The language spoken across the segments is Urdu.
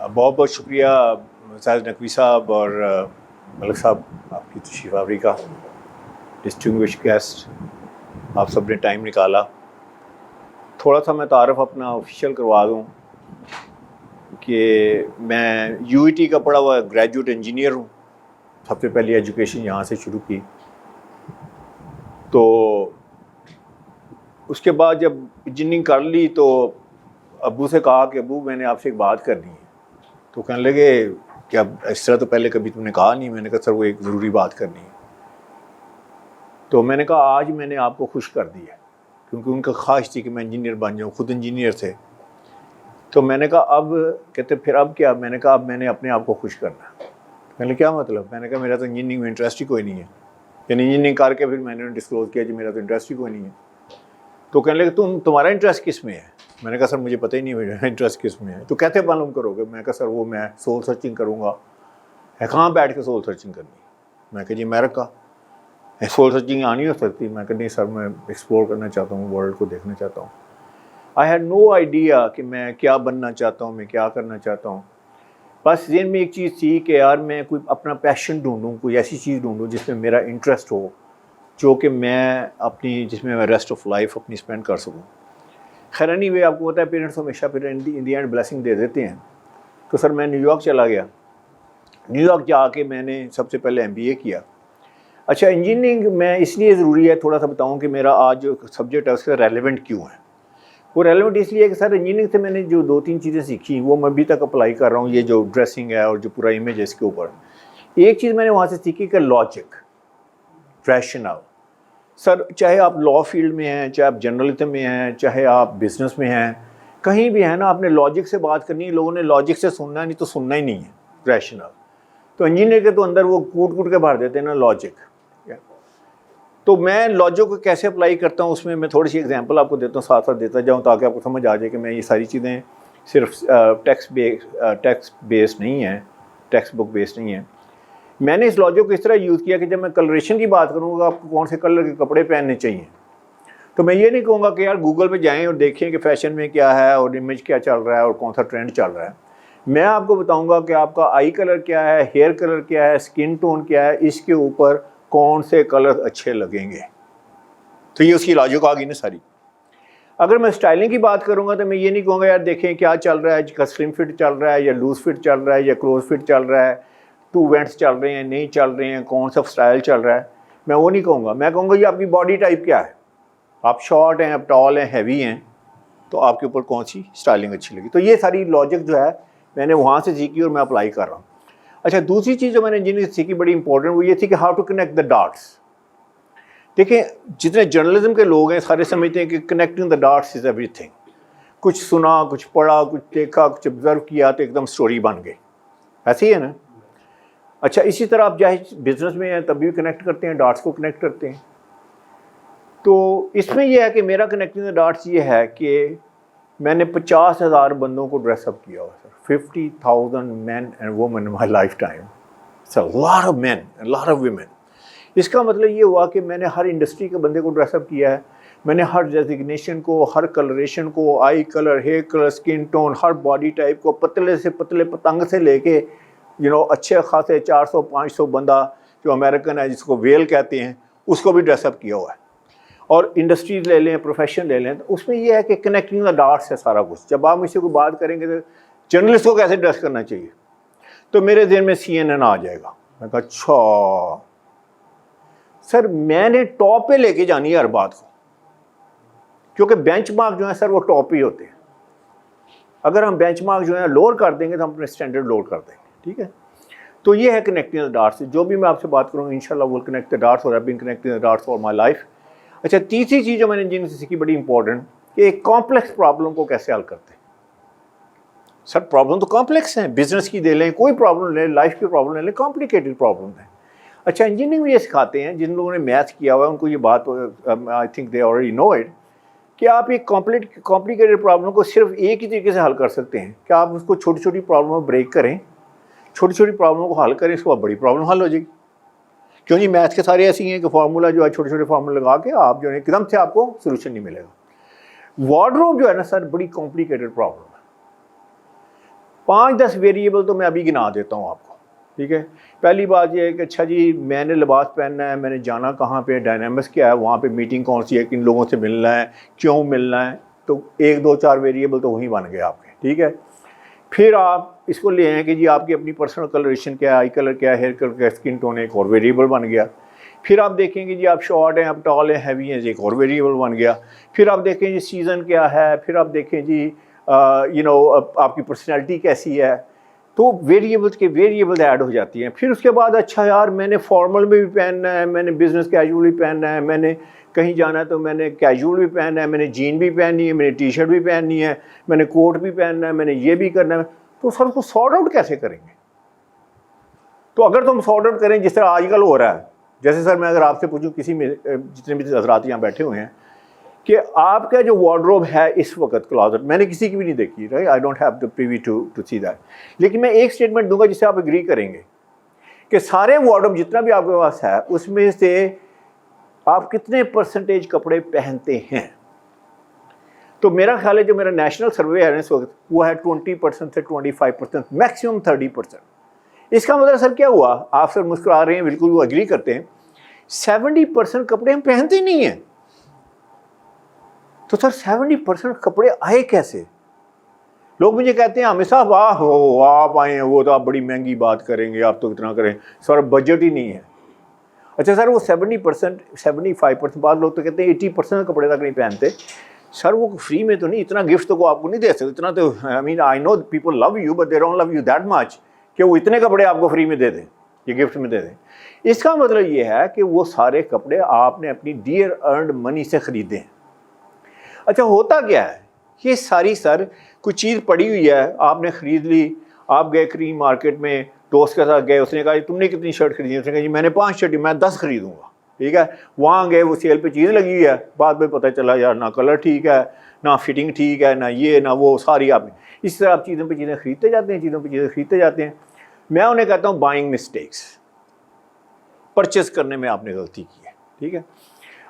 بہت بہت شکریہ ساجد نقوی صاحب اور ملک صاحب آپ کی تشریف آوری کا. ڈسٹنگوش گیسٹ آپ سب نے ٹائم نکالا. تھوڑا سا میں تعارف اپنا آفیشیل کروا دوں کہ میں یو ای ٹی کا پڑھا ہوا گریجویٹ انجینئر ہوں. سب سے پہلی ایجوکیشن یہاں سے شروع کی. تو اس کے بعد جب انجینئرنگ کر لی تو ابو سے کہا کہ ابو میں نے آپ سے ایک بات کرنی ہے. تو کہنے لگے کہ اب اس طرح تو پہلے کبھی تم نے کہا نہیں. میں نے کہا سر وہ ایک ضروری بات کرنی ہے. تو میں نے کہا آج میں نے آپ کو خوش کر دی ہے, کیونکہ ان کا خواہش تھی کہ میں انجینئر بن جاؤں, خود انجینئر تھے. تو میں نے کہا اب کہتے پھر اب کیا؟ میں نے کہا اب میں نے اپنے آپ کو خوش کرنا ہے. میں نے کیا مطلب؟ میں نے کہا میرا تو انجینئرنگ میں انٹرسٹ ہی کوئی نہیں ہے. یعنی انجینئرنگ کر کے پھر میں نے ڈسکلوز کیا کہ میرا تو انٹرسٹ ہی کوئی نہیں ہے. تو کہنے لگے تمہارا انٹرسٹ کس میں ہے؟ میں نے کہا سر مجھے پتہ ہی نہیں میرا انٹرسٹ کس میں ہے. تو کیسے معلوم کرو گے؟ میں نے کہا سر وہ میں سول سرچنگ کروں گا. ہے کہاں بیٹھ کے سول سرچنگ کرنی؟ میں کہا جی امریکہ. سول سرچنگ آ نہیں ہو سکتی. میں کہا نہیں سر میں ایکسپلور کرنا چاہتا ہوں, ورلڈ کو دیکھنا چاہتا ہوں. آئی ہیڈ نو آئیڈیا کہ میں کیا بننا چاہتا ہوں, میں کیا کرنا چاہتا ہوں. بس ذہن میں ایک چیز تھی کہ یار میں کوئی اپنا پیشن ڈھونڈوں, کوئی ایسی چیز ڈھونڈوں جس میں میرا انٹرسٹ ہو, جو کہ میں اپنی جس میں ریسٹ آف لائف اپنی اسپینڈ کر سکوں. خیر اینی وے آپ کو پتہ ہے پیرنٹس ہمیشہ پھر ان دی اینڈ بلیسنگ دے دیتے ہیں. تو سر میں نیو یارک چلا گیا. نیو یارک جا کے میں نے سب سے پہلے ایم بی اے کیا. اچھا انجینئرنگ میں اس لیے ضروری ہے تھوڑا سا بتاؤں کہ میرا آج جو سبجیکٹ ہے اس کا ریلیونٹ کیوں ہے. وہ ریلیونٹ اس لیے کہ سر انجینئرنگ سے میں نے جو 2-3 چیزیں سیکھی وہ میں ابھی تک اپلائی کر رہا ہوں. یہ جو ڈریسنگ ہے اور جو پورا امیج ہے اس کے اوپر, ایک چیز میں نے وہاں سے سیکھی کہ لاجک, ریشنل. سر چاہے آپ لا فیلڈ میں ہیں, چاہے آپ جرنلزم میں ہیں, چاہے آپ بزنس میں ہیں, کہیں بھی ہیں نا, آپ نے لاجک سے بات کرنی ہے. لوگوں نے لاجک سے سننا ہے, نہیں تو سننا ہی نہیں ہے, ریشنل. تو انجینئر کے تو اندر وہ کوٹ کوٹ کے بھر دیتے ہیں نا لاجک. تو میں لاجک کو کیسے اپلائی کرتا ہوں اس میں تھوڑی سی ایگزامپل آپ کو دیتا ہوں, ساتھ ساتھ دیتا جاؤں تاکہ آپ کو سمجھ آ جائے کہ میں یہ ساری چیزیں صرف ٹیکسٹ بیس نہیں ہیں, ٹیکسٹ بک بیس نہیں ہیں. میں نے اس لاجک کو اس طرح یوز کیا کہ جب میں کلریشن کی بات کروں گا آپ کو کون سے کلر کے کپڑے پہننے چاہیے, تو میں یہ نہیں کہوں گا کہ یار گوگل پہ جائیں اور دیکھیں کہ فیشن میں کیا ہے اور امیج کیا چل رہا ہے اور کون سا ٹرینڈ چل رہا ہے. میں آپ کو بتاؤں گا کہ آپ کا آئی کلر کیا ہے, ہیئر کلر کیا ہے, اسکن ٹون کیا ہے, اس کے اوپر کون سے کلر اچھے لگیں گے. تو یہ اس کی لاجک آ گئی نا ساری. اگر میں اسٹائلنگ کی بات کروں گا تو میں یہ نہیں کہوں گا یار دیکھیں کیا چل رہا ہے, سلم فٹ چل رہا ہے یا لوز فٹ چل رہا ہے یا کلوز فٹ چل رہا ہے, 2 وینٹس چل رہے ہیں نہیں چل رہے ہیں, کون سا اسٹائل چل رہا ہے. میں وہ نہیں کہوں گا. میں کہوں گا یہ آپ کی باڈی ٹائپ کیا ہے, آپ شارٹ ہیں, آپ ٹال ہیں, ہیوی ہیں, تو آپ کے اوپر کون سی اسٹائلنگ اچھی لگی. تو یہ ساری لاجک جو ہے میں نے وہاں سے سیکھی اور میں اپلائی کر رہا ہوں. اچھا دوسری چیز جو میں نے انجینئرنگ سیکھی بڑی امپورٹنٹ وہ یہ تھی کہ how to connect the dots. دیکھیں جتنے جرنلزم کے لوگ ہیں سارے سمجھتے ہیں کہ connecting the dots is every thing. کچھ سنا, کچھ پڑھا, کچھ دیکھا, کچھ آبزرو کیا تو ایک دم اسٹوری بن گئی. ایسے ہی ہے نا. اچھا اسی طرح آپ چاہے بزنس میں ہیں تب بھی کنیکٹ کرتے ہیں, ڈاٹس کو کنیکٹ کرتے ہیں. تو اس میں یہ ہے کہ میرا کنیکٹنگ دا ڈاٹس یہ ہے کہ میں نے 50,000 بندوں کو ڈریس اپ کیا ہوا sir. 50,000 men and women in my lifetime. It's a lot of men and lot of women. اس کا مطلب یہ ہوا کہ میں نے ہر انڈسٹری کے بندے کو ڈریس اپ کیا ہے. میں نے ہر ڈیزگنیشن کو, ہر کلریشن کو, eye colour, hair colour, skin tone, ہر باڈی ٹائپ کو, پتلے سے پتلے پتنگ سے لے کے اچھے خاصے 400-500 بندہ جو امریکن ہے جس کو ویل کہتے ہیں اس کو بھی ڈریس اپ کیا ہوا ہے. اور انڈسٹریز لے لیں, پروفیشن لے لیں, تو اس میں یہ ہے کہ کنیکٹنگ دا ڈاٹس ہے سارا کچھ. جب آپ مجھ سے کوئی بات کریں گے تو جرنلسٹ کو کیسے ڈریس کرنا چاہیے, تو میرے ذہن میں CNN آ جائے گا. میں کہا اچھا سر میں نے ٹاپ پہ لے کے جانی ہے ہر بات کو, کیونکہ بینچ مارک جو ہیں سر وہ ٹاپ ہی ہوتے ہیں. اگر ہم بینچ مارک جو ہے لوور کر دیں گے تو ہم اپنے اسٹینڈرڈ لوور کر دیں گے. ٹھیک ہے. تو یہ ہے کنیکٹنگ دا ڈاٹس. جو بھی میں آپ سے بات کروں گا انشاءاللہ ول کنیکٹ دا ڈاٹس, اور I been connecting the dots for my life. اچھا تیسری چیز جو میں نے انجینئرنگ سے سیکھی بڑی امپورٹنٹ کہ ایک کمپلیکس پرابلم کو کیسے حل کرتے ہیں. سر پرابلم تو کمپلیکس ہیں, بزنس کی دے لیں, کوئی پرابلم لیں, لائف کی پرابلم لے لیں, کمپلیکیٹڈ پرابلم ہیں. اچھا انجینئرنگ میں یہ سکھاتے ہیں جن لوگوں نے میتھ کیا ہوا ہے ان کو یہ بات I think they already know it کہ آپ ایک کمپلیکیٹڈ پرابلم کو صرف ایک ہی طریقے سے حل کر سکتے ہیں کہ آپ اس کو چھوٹی چھوٹی پرابلم بریک کریں, چھوٹی چھوٹی پرابلم کو حل کریں, اس کے بعد بڑی پرابلم حل ہو جائے گی. کیوں جی میتھ کے سارے ایسی ہیں کہ فارمولہ جو ہے چھوٹے چھوٹے فارمولہ لگا کے آپ جو ہے ایک دم سے آپ کو سولوشن نہیں ملے گا. وارڈروب جو ہے نا سر بڑی کمپلیکیٹڈ پرابلم ہے. 5-10 ویریبل تو میں ابھی گنا دیتا ہوں آپ کو. ٹھیک ہے. پہلی بات یہ ہے کہ اچھا جی میں نے لباس پہننا ہے, میں نے جانا کہاں پہ, ڈائنامکس کیا ہے, وہاں پہ میٹنگ کون سی ہے, کن لوگوں سے ملنا ہے, کیوں ملنا ہے. تو 1-2-4 ویریبل تو وہیں بن گئے آپ کے. ٹھیک ہے. پھر آپ اس کو لے آئیں کہ جی آپ کی اپنی پرسنل کلریشن کیا ہے, آئی کلر کیا ہے, ہیئر کلر کیا ہے, اسکن ٹون ہے, ایک اور ویریبل بن گیا. پھر آپ دیکھیں گے جی آپ شارٹ ہیں, آپ ٹال ہیں, ہیوی ہیں, ایک اور ویریبل بن گیا. پھر آپ دیکھیں جی سیزن کیا ہے, پھر آپ دیکھیں جی آپ کی پرسنالٹی کیسی ہے. تو ویریبلس کے ویریبل ایڈ ہو جاتی ہیں. پھر اس کے بعد اچھا یار میں نے فارمل میں بھی پہننا ہے, میں نے بزنس کیجول بھی پہننا ہے, میں نے کہیں جانا ہے تو میں نے کیجول بھی پہننا ہے, میں نے جین بھی پہننی ہے, میں نے ٹی شرٹ بھی پہننی ہے, میں نے کوٹ بھی پہننا ہے, میں نے یہ بھی کرنا ہے. تو سر اس کو سارٹ آؤٹ کیسے کریں گے؟ تو اگر تم سارٹ آؤٹ کریں جس طرح آج کل ہو رہا ہے, جیسے سر میں اگر آپ سے پوچھوں کسی میں جتنے بھی حضرات یہاں بیٹھے ہوئے ہیں کہ آپ کا جو وارڈروب ہے اس وقت کلازٹ, میں نے کسی کی بھی نہیں دیکھی, right, I don't have the privy to see that. لیکن میں ایک اسٹیٹمنٹ دوں گا جس سے آپ اگری کریں گے کہ سارے وارڈروب جتنا بھی آپ کے پاس ہے اس میں سے آپ کتنے پرسنٹیج کپڑے پہنتے ہیں. تو میرا خیال ہے جو میرا نیشنل سروے ہے اس وقت وہ ہے 20% سے 25%, میکسیمم 30%. اس کا مطلب سر کیا ہوا, آپ سر مسکرا رہے ہیں, بالکل وہ اگری کرتے ہیں, 70% کپڑے ہم پہنتے نہیں ہیں. تو سر 70% کپڑے آئے کیسے؟ لوگ مجھے کہتے ہیں عامر صاحب آپ آئے ہیں وہ تو آپ بڑی مہنگی بات کریں گے, آپ تو اتنا کریں, سر بجٹ ہی نہیں ہے. اچھا سر وہ 70% 75%, بعض لوگ تو کہتے ہیں 80% کپڑے تک نہیں پہنتے. سر وہ فری میں تو نہیں, اتنا گفٹ تو آپ کو نہیں دے سکتے, اتنا تو I mean I know people love you but they don't love you that much کہ وہ اتنے کپڑے آپ کو فری میں دے دیں, یہ گفٹ میں دے دیں. اس کا مطلب یہ ہے کہ وہ سارے کپڑے آپ نے اپنی ڈیئر ارنڈ منی سے خریدے ہیں. اچھا ہوتا کیا ہے, یہ ساری سر کوئی چیز پڑی ہوئی ہے, آپ نے خرید لی, آپ گئے کریم مارکیٹ میں دوست کے ساتھ گئے, اس نے کہا تم نے کتنی شرٹ خریدی, اس نے کہا جی میں نے 5 شرٹ, میں 10 خریدوں گا. ٹھیک ہے. وہاں گئے, وہ سیل پہ چیز لگی ہوئی ہے, بعد میں پتہ چلا یار نہ کلر ٹھیک ہے, نہ فٹنگ ٹھیک ہے, نہ یہ نہ وہ, ساری آپ نے اس طرح آپ چیزوں پہ چیزیں خریدتے جاتے ہیں, چیزوں پہ چیزیں خریدتے جاتے ہیں. میں انہیں کہتا ہوں بائنگ مسٹیکس, پرچیز کرنے میں آپ نے غلطی کی ہے. ٹھیک ہے.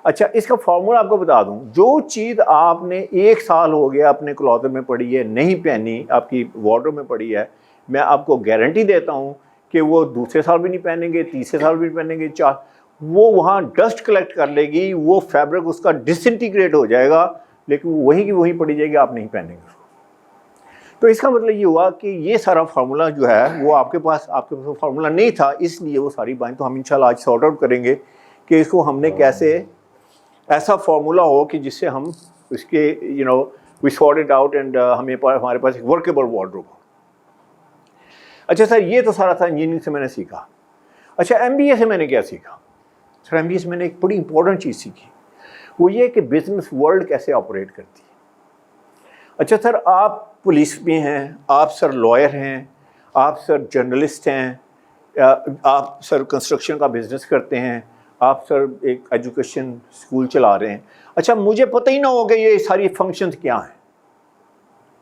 اچھا اس کا فارمولا آپ کو بتا دوں, جو چیز آپ نے 1 سال ہو گیا اپنے کلوزر میں پڑی ہے, نہیں پہنی, آپ کی وارڈروب میں پڑی ہے, میں آپ کو گارنٹی دیتا ہوں کہ وہ دوسرے سال بھی نہیں پہنیں گے, تیسرے سال بھی نہیں پہنیں گے, وہ وہاں ڈسٹ کلیکٹ کر لے گی, وہ فیبرک اس کا ڈس انٹیگریٹ ہو جائے گا, لیکن وہ وہیں کی وہیں پڑی جائے گی, آپ نہیں پہنیں گے اس کو. تو اس کا مطلب یہ ہوا کہ یہ سارا فارمولا جو ہے وہ آپ کے پاس فارمولا نہیں تھا, اس لیے وہ ساری باتیں تو ہم انشاءاللہ آج سارٹ آؤٹ کریں گے کہ اس کو ہم نے کیسے ایسا فارمولا ہو کہ جس سے ہم اس کے we sort it out and ہمارے پاس ایک ورکیبل وارڈروب ہو. اچھا سر یہ تو سارا تھا انجینئرنگ سے میں نے سیکھا. اچھا ایم بی اے سے میں نے کیا سیکھا؟ سر ایم بی اے سے میں نے ایک بڑی امپورٹنٹ چیز سیکھی, وہ یہ کہ بزنس ورلڈ کیسے آپریٹ کرتی ہے. اچھا سر آپ پولیس میں ہیں, آپ سر لائر ہیں, آپ سر جرنلسٹ ہیں, آپ سر کنسٹرکشن کا بزنس کرتے ہیں, آپ سر ایک ایجوکیشن اسکول چلا رہے ہیں. اچھا مجھے پتہ ہی نہ ہو کہ یہ ساری فنکشنز کیا ہیں,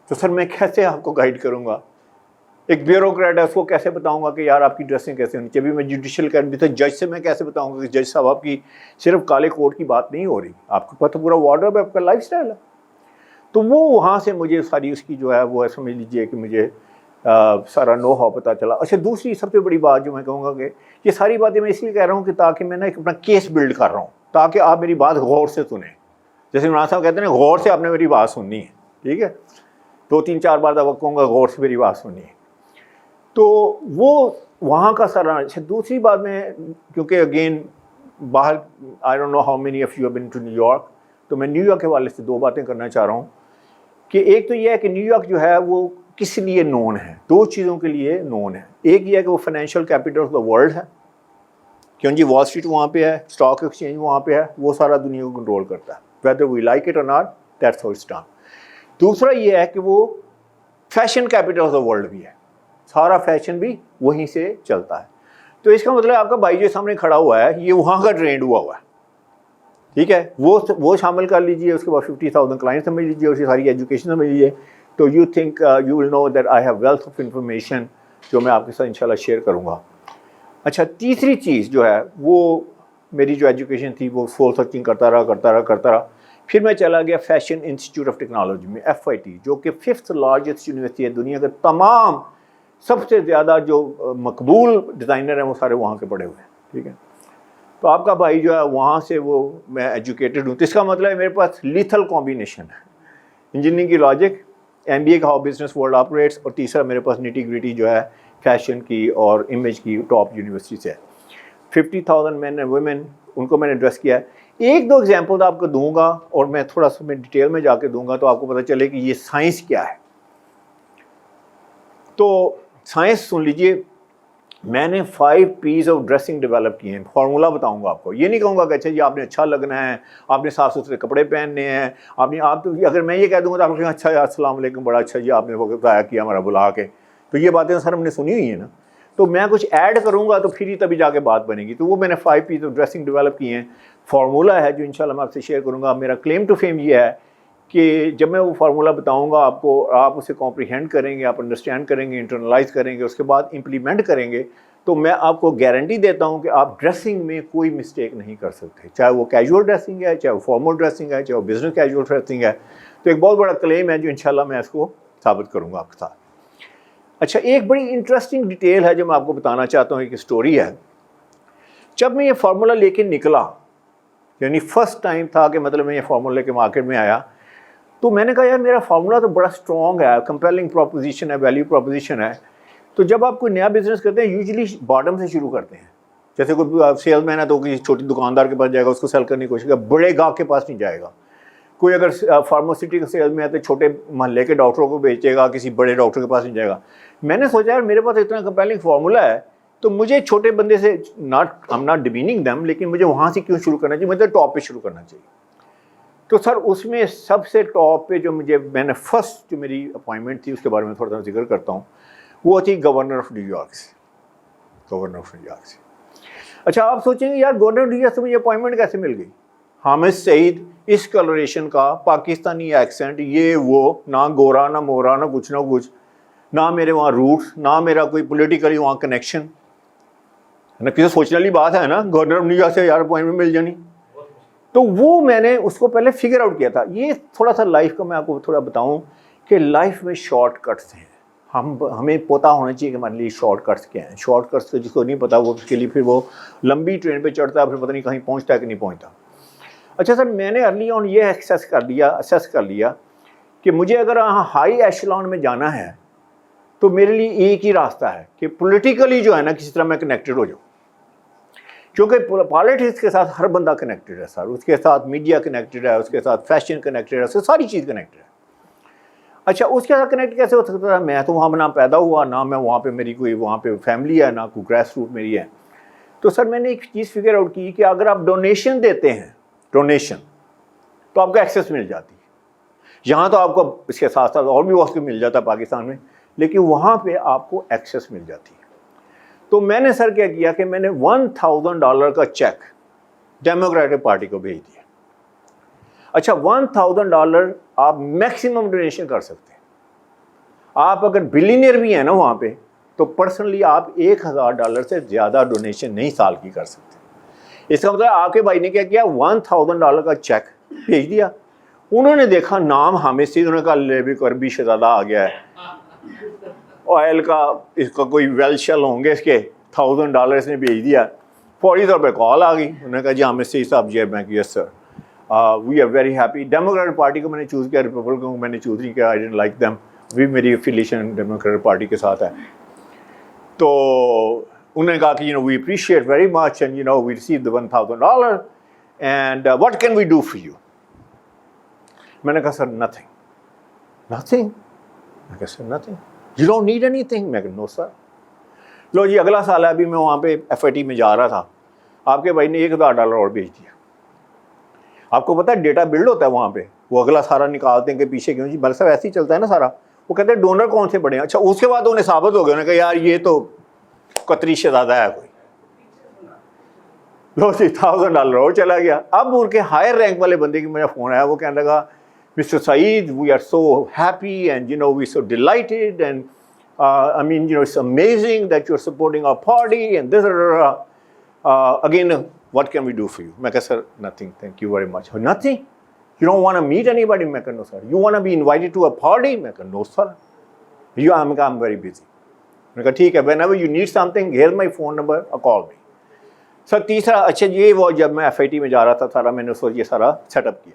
تو سر میں کیسے آپ کو گائیڈ کروں گا؟ ایک بیوروکریٹ ہے, اس کو کیسے بتاؤں گا کہ یار آپ کی ڈریسنگ کیسے ہونی چاہیے؟ میں جوڈیشل اکیڈمی تھا, جج سے میں کیسے بتاؤں گا کہ جج صاحب آپ کی صرف کالے کوٹ کی بات نہیں ہو رہی, آپ کے پاس تو پورا وارڈروب ہے, آپ کا لائف سٹائل ہے. تو وہ وہاں سے مجھے ساری اس کی جو ہے وہ سمجھ لیجئے کہ مجھے سارا نو ہاؤ پتہ چلا. اچھا دوسری سب سے بڑی بات جو میں کہوں گا کہ یہ ساری باتیں میں اس لیے کہہ رہا ہوں کہ تاکہ میں نا ایک اپنا کیس بلڈ کر رہا ہوں, تاکہ آپ میری بات غور سے سنیں. جیسے عمران صاحب کہتے ہیں غور سے آپ نے میری بات سننی ہے. ٹھیک ہے. 2-3-4 بار دفعہ کہوں گا غور سے میری بات سننی ہے. تو وہ وہاں کا سارا. اچھا دوسری بات میں کیونکہ اگین باہر I don't know how many of you have been to New York, تو میں نیو یارک کے حوالے سے 2 باتیں کرنا چاہ رہا ہوں کہ ایک تو یہ ہے کہ نیو یارک جو ہے وہ کس لیے نون ہے, 2 چیزوں کے لیے نون ہے. ایک یہ ہے کہ وہ financial capital of the world ہے, کیوں جی وال اسٹریٹ وہاں پہ ہے, اسٹاک ایکسچینج وہاں پہ ہے, وہ سارا دنیا کو کنٹرول کرتا ہے, ویدر وی لائک اٹ اور not, that's how it's done. دوسرا یہ ہے کہ وہ fashion capital of the world بھی ہے, سارا فیشن بھی وہیں سے چلتا ہے. تو اس کا مطلب آپ کا بھائی جو سامنے کھڑا ہوا ہے یہ وہاں کا ٹرینڈ ہوا ہے. ٹھیک ہے. وہ شامل کر لیجئے, اس کے بعد 50,000 کلائنٹ سمجھ لیجیے, اور ساری ایجوکیشن سمجھ لیجیے, تو you think you will know that I have wealth of information جو میں آپ کے ساتھ انشاءاللہ شیئر کروں گا. اچھا تیسری چیز جو ہے وہ میری جو ایجوکیشن تھی وہ سول سرچنگ کرتا رہا. پھر میں چلا گیا فیشن انسٹیٹیوٹ آف ٹیکنالوجی میں FIT, جو کہ 5th لارجسٹ یونیورسٹی ہے دنیا کے. تمام سب سے زیادہ جو مقبول ڈیزائنر ہیں وہ سارے وہاں کے پڑھے ہوئے ہیں, ٹھیک ہے. تو آپ کا بھائی جو ہے وہاں سے وہ میں ایجوکیٹڈ ہوں, تو اس کا مطلب ہے میرے پاس لیتھل کمبینیشن ہے, انجینئرنگ کی لاجک, MBA کا ہاؤ بزنس ورلڈ آپریٹس, اور تیسرا میرے پاس نیٹی گریٹی جو ہے فیشن کی اور امیج کی ٹاپ یونیورسٹی سے ہے. 50,000 مین اینڈ ویمن, ان کو میں نے ایڈریس کیا ہے. ایک دو ایگزامپل آپ کو دوں گا اور میں تھوڑا سا میں ڈیٹیل میں جا کے دوں گا تو آپ کو پتہ چلے کہ یہ سائنس کیا ہے. تو سائنس سن لیجئے, میں نے 5 P's آف ڈریسنگ ڈیولپ کیے ہیں. فارمولہ بتاؤں گا آپ کو, یہ نہیں کہوں گا کہ اچھا جی آپ نے اچھا لگنا ہے, آپ نے صاف ستھرے کپڑے پہننے ہیں, آپ تو اگر میں یہ کہہ دوں گا تو آپ کہیں اچھا السلام علیکم, بڑا اچھا جی آپ نے وقت ضائع کیا ہمارا بلا کے, تو یہ باتیں سر ہم نے سنی ہوئی ہیں نا. تو میں کچھ ایڈ کروں گا تو پھر ہی تبھی جا کے بات بنے گی. تو وہ میں نے 5 P's آف ڈریسنگ ڈیولپ کیے ہیں. فارمولہ ہے جو انشاءاللہ میں آپ سے شیئر کروں گا. میرا کلیم ٹو فیم یہ ہے کہ جب میں وہ فارمولہ بتاؤں گا آپ کو, آپ اسے کمپریہینڈ کریں گے, آپ انڈرسٹینڈ کریں گے, انٹرنلائز کریں گے, اس کے بعد امپلیمنٹ کریں گے, تو میں آپ کو گارنٹی دیتا ہوں کہ آپ ڈریسنگ میں کوئی مسٹیک نہیں کر سکتے, چاہے وہ کیجول ڈریسنگ ہے, چاہے وہ فارمل ڈریسنگ ہے, چاہے وہ بزنس کیجول ڈریسنگ ہے. تو ایک بہت بڑا کلیم ہے جو انشاءاللہ میں اس کو ثابت کروں گا آپ کے ساتھ. اچھا, ایک بڑی انٹرسٹنگ ڈیٹیل ہے جو میں آپ کو بتانا چاہتا ہوں, ایک اسٹوری ہے. جب میں یہ فارمولہ لے کے نکلا, یعنی فرسٹ ٹائم تھا کہ مطلب میں یہ فارمولہ لے کے مارکیٹ میں آیا, تو میں نے کہا یار میرا فارمولہ تو بڑا اسٹرانگ ہے, کمپیلنگ پروپوزیشن ہے, ویلیو پروپوزیشن ہے. تو جب آپ کوئی نیا بزنس کرتے ہیں یوزلی باٹم سے شروع کرتے ہیں. جیسے کوئی سیل مین ہے تو کسی چھوٹی دکاندار کے پاس جائے گا, اس کو سیل کرنے کی کوشش کرے گا, بڑے گاہک کے پاس نہیں جائے گا. کوئی اگر فارماسٹی کا سیل میں ہے تو چھوٹے محلے کے ڈاکٹروں کو بیچے گا, کسی بڑے ڈاکٹر کے پاس نہیں جائے گا. میں نے سوچا یار میرے پاس اتنا کمپیلنگ فارمولہ ہے تو مجھے چھوٹے بندے سے I'm not demeaning them, لیکن مجھے وہاں سے کیوں شروع کرنا چاہیے, مجھے ٹاپ پہ شروع کرنا چاہیے. تو سر اس میں سب سے ٹاپ پہ جو میں نے فرسٹ جو میری اپوائنٹمنٹ تھی اس کے بارے میں تھوڑا سا ذکر کرتا ہوں, وہ تھی گورنر آف نیو یارک سے. گورنر آف نیو یارک سے. اچھا آپ سوچیں گے یار گورنر آف نیو یارک سے مجھے اپوائنٹمنٹ کیسے مل گئی؟ حامد سعید, اس کلریشن کا, پاکستانی ایکسنٹ, یہ وہ, نہ گورا نہ مورا نہ کچھ, نہ میرے وہاں روٹس, نہ میرا کوئی پولیٹیکلی وہاں کنیکشن. نہ کسی سوچنے والی بات ہے نا, گورنر آف نیو یارک سے یار اپوائنٹمنٹ مل جانی. تو وہ میں نے اس کو پہلے فگر آؤٹ کیا تھا. یہ تھوڑا سا لائف کا میں آپ کو تھوڑا بتاؤں کہ لائف میں شارٹ کٹس ہیں. ہمیں پتہ ہونا چاہیے کہ ہمارے لیے شارٹ کٹس کیا ہیں. شارٹ کٹس جس کو نہیں پتا وہ اس کے لیے پھر وہ لمبی ٹرین پہ چڑھتا ہے, پھر پتہ نہیں کہیں پہنچتا ہے کہ نہیں پہنچتا. اچھا سر, میں نے ارلی آن یہ اسیس کر لیا کہ مجھے اگر ہائی ایشلون میں جانا ہے تو میرے لیے ایک ہی راستہ ہے کہ پولیٹیکلی جو ہے نا کسی طرح میں کنیکٹڈ ہو جاؤں. کیونکہ پالیٹکس کے ساتھ ہر بندہ کنیکٹڈ ہے سر, اس کے ساتھ میڈیا کنیکٹڈ ہے, اس کے ساتھ فیشن کنیکٹڈ ہے, اس سے ساری چیز کنیکٹڈ ہے. اچھا اس کے ساتھ کنیکٹ کیسے ہو سکتا ہے؟ میں تو وہاں نہ پیدا ہوا, نہ میں وہاں پہ میری کوئی وہاں پہ فیملی ہے, نہ کوئی گریس روٹ میری ہے. تو سر میں نے ایک چیز فگر آؤٹ کی کہ اگر آپ ڈونیشن دیتے ہیں, ڈونیشن, تو آپ کو ایکسیس مل جاتی ہے. یہاں تو آپ کو اس کے ساتھ ساتھ اور بھی وقت مل جاتا ہے پاکستان میں, لیکن وہاں پہ آپ کو ایکسیس مل جاتی ہے. تو میں نے سر کیا کیا کہ میں نے $1,000 کا چیک ڈیموکریٹک پارٹی کو بھیج دیا. اچھا $1,000 آپ میکسیمم ڈونیشن کر سکتے ہیں. آپ اگر بلینئر بھی ہیں نا وہاں پہ تو پرسنلی آپ $1,000 سے زیادہ ڈونیشن نہیں سال کی کر سکتے. اس کا مطلب آپ کے بھائی نے کیا کیا, $1,000 کا چیک بھیج دیا. انہوں نے دیکھا نام حامد سعید, انہوں نے کہا لے بھی کربی شہزادہ آ گیا ہے, آئل کا اس کا کوئی ویل شل ہوں گے اس کے, $1,000 اس نے بھیج دیا. فوری طور پہ کال آ گئی, انہوں نے کہا جی حامد سعید صاحب جی ہے. میں کہ yes sir, we are very happy. Democratic Party کو میں نے چوز کیا, ریپبلکن کو میں نے چوز نہیں کیا, آئی ڈنٹ لائک دیم. بھی میری افیلیشن ڈیموکریٹک پارٹی کے ساتھ ہے. تو انہوں نے کہا کہ we appreciate very much and we receive the $1,000 and what can we do for you. میں نے کہا سر نتھنگ. میں کہا sir nothing, you don't need anything. میں کہا نو سر. لو جی اگلا سال ہے, ابھی میں وہاں پہ FIT میں جا رہا تھا, آپ کے بھائی نے $1,000 اور بھیج دیا. آپ کو پتا ہے ڈیٹا بلڈ ہوتا ہے وہاں پہ, وہ اگلا سارا نکالتے ہیں کہ پیچھے کیوں جی بل صاحب ایسے ہی چلتا ہے نا سارا. وہ کہتے ہیں ڈونر کون سے بڑے ہیں. اچھا اس کے بعد انہیں ثابت ہو گیا, انہوں نے کہا یار یہ تو قطری شہزادہ ہے کوئی. لو جی $1,000 اور چلا گیا. اب ان کے ہائر رینک والے بندے کی مجھے فون آیا, وہ کہنے لگا Mr. Saeed, we are so happy and we're so delighted and I mean it's amazing that you're supporting our party and this again what can we do for you. میں کہا sir nothing, thank you very much. Nothing. You don't want to meet anybody? میں کہا no sir. You want to be invited to a party? میں کہا no sir. I'm very busy. میں کہا ٹھیک ہے, whenever you need something, here's my phone number, call me. سر تیسرا, اچھا یہ وہ جب میں FIT میں جا رہا تھا سارا میں نے اس وقت یہ سارا سیٹ اپ کیا.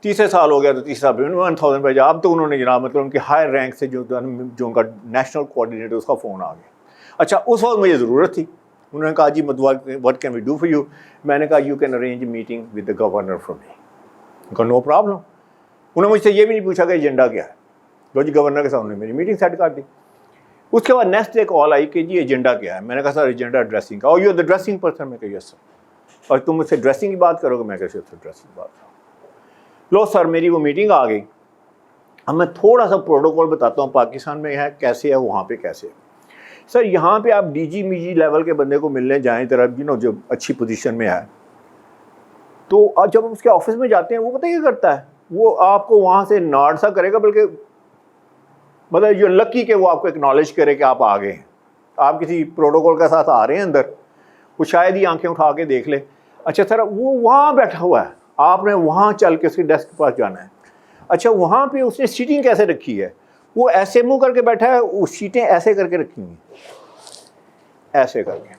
تیسرے سال ہو گیا تو تیسرا 1000 پہ جا. اب تو انہوں نے جناب مطلب ان کے ہائر رینک سے جو ان کا نیشنل کوآرڈینیٹر اس کا فون آ گیا. اچھا اس وقت مجھے ضرورت تھی. انہوں نے کہا جی what can we do for you. میں نے کہا you can arrange a meeting with the governor for me. ان کا no problem. انہوں نے مجھ سے یہ بھی نہیں پوچھا کہ ایجنڈا کیا ہے. جو جی گورنر کے سامنے میری میٹنگ سیٹ کر دی. اس کے بعد نیکسٹ ڈے کال آئی کہ جی ایجنڈا کیا ہے. میں نے کہا سر ایجنڈا ڈریسنگ کا. اور you are the dressing person. میں کہا یس سر. اور تم مجھ سے ڈریسنگ کی بات کرو گے. میں کہا سر ڈریسنگ بات کرو. لو سر میری وہ میٹنگ آ گئی. اب میں تھوڑا سا پروٹوکول بتاتا ہوں پاکستان میں ہے کیسے ہے, وہاں پہ کیسے ہے. سر یہاں پہ آپ ڈی جی میجی لیول کے بندے کو ملنے جائیں ذرا جو اچھی پوزیشن میں ہے, تو جب اس کے آفس میں جاتے ہیں وہ پتہ کیا کرتا ہے, وہ آپ کو وہاں سے ناڈ سا کرے گا, بلکہ مطلب یو لکی کہ وہ آپ کو ایکنالج کرے کہ آپ آ گئے ہیں, آپ کسی پروٹوکول کے ساتھ آ رہے ہیں اندر. وہ شاید ہی آنکھیں اٹھا کے دیکھ لے. اچھا سر وہ وہاں بیٹھا ہوا ہے, آپ نے وہاں چل کے اس کے ڈیسک کے پاس جانا ہے. اچھا وہاں پہ اس نے سیٹنگ کیسے رکھی ہے, وہ ایسے منہ کر کے بیٹھا ہے, وہ سیٹیں ایسے کر کے رکھی ہوئی ہیں, ایسے کر کے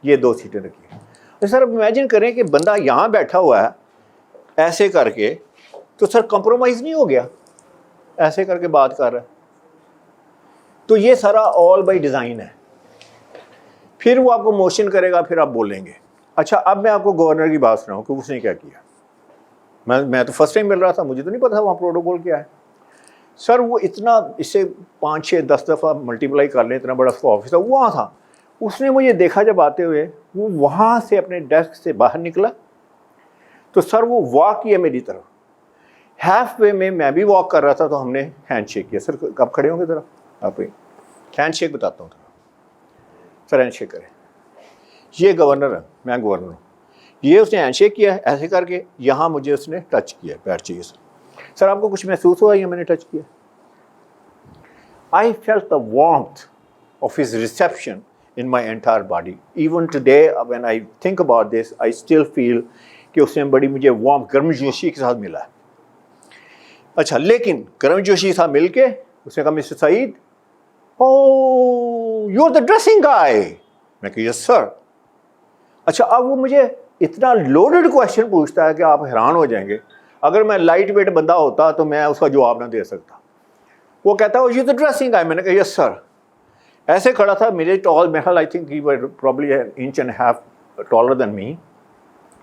یہ 2 سیٹیں رکھی ہیں. سر اب امیجن کریں کہ بندہ یہاں بیٹھا ہوا ہے ایسے کر کے, تو سر کمپرومائز نہیں ہو گیا, ایسے کر کے بات کر رہا ہے. تو یہ سارا آل بائی ڈیزائن ہے. پھر وہ آپ کو موشن کرے گا, پھر آپ بولیں گے. اچھا اب میں آپ کو گورنر کی بات سناؤں کہ اس نے کیا کیا. میں تو فرسٹ ٹائم مل رہا تھا, مجھے تو نہیں پتا وہاں پروٹوکول کیا ہے. سر وہ اتنا اس سے 5 6 10 دفعہ ملٹیپلائی کر لیں, اتنا بڑا اس کا آفس تھا, وہاں تھا. اس نے مجھے دیکھا جب آتے ہوئے, وہ وہاں سے اپنے ڈیسک سے باہر نکلا, تو سر وہ واک کیا میری طرف. ہیف وے میں بھی واک کر رہا تھا, تو ہم نے ہینڈ شیک کیا. سر کب کھڑے ہوں گے ذرا آپ ہینڈ شیک بتاتا ہوں. سر ہینڈ شیک کریں. یہ گورنر ہے, میں گورنر ہوں. یہ اس نے ہینڈ شیک کیا ایسے کر کے, یہاں مجھے اس نے ٹچ کیا, پیر چاہیے سر. سر آپ کو کچھ محسوس ہوا یا میں نے ٹچ کیا؟ I felt the warmth of his reception in my entire body. Even today when I think about this, I still feel کہ اس نے بڑی مجھے وارم گرم جوشی کے ساتھ ملا ہے. اچھا لیکن گرم جوشی کے ساتھ مل کے اس نے کہا mister Saeed, oh you're the dressing guy. میں کہا یس سر. اچھا اب وہ مجھے اتنا لوڈڈ کویشچن پوچھتا ہے کہ آپ حیران ہو جائیں گے. اگر میں لائٹ ویٹ بندہ ہوتا تو میں اس کا جواب نہ دے سکتا. وہ کہتا ہے یو دا ڈریسنگ گائے. میں نے کہا یس سر. ایسے کھڑا تھا, میرے ٹال Mahal I think he were probably inch and a half taller than me.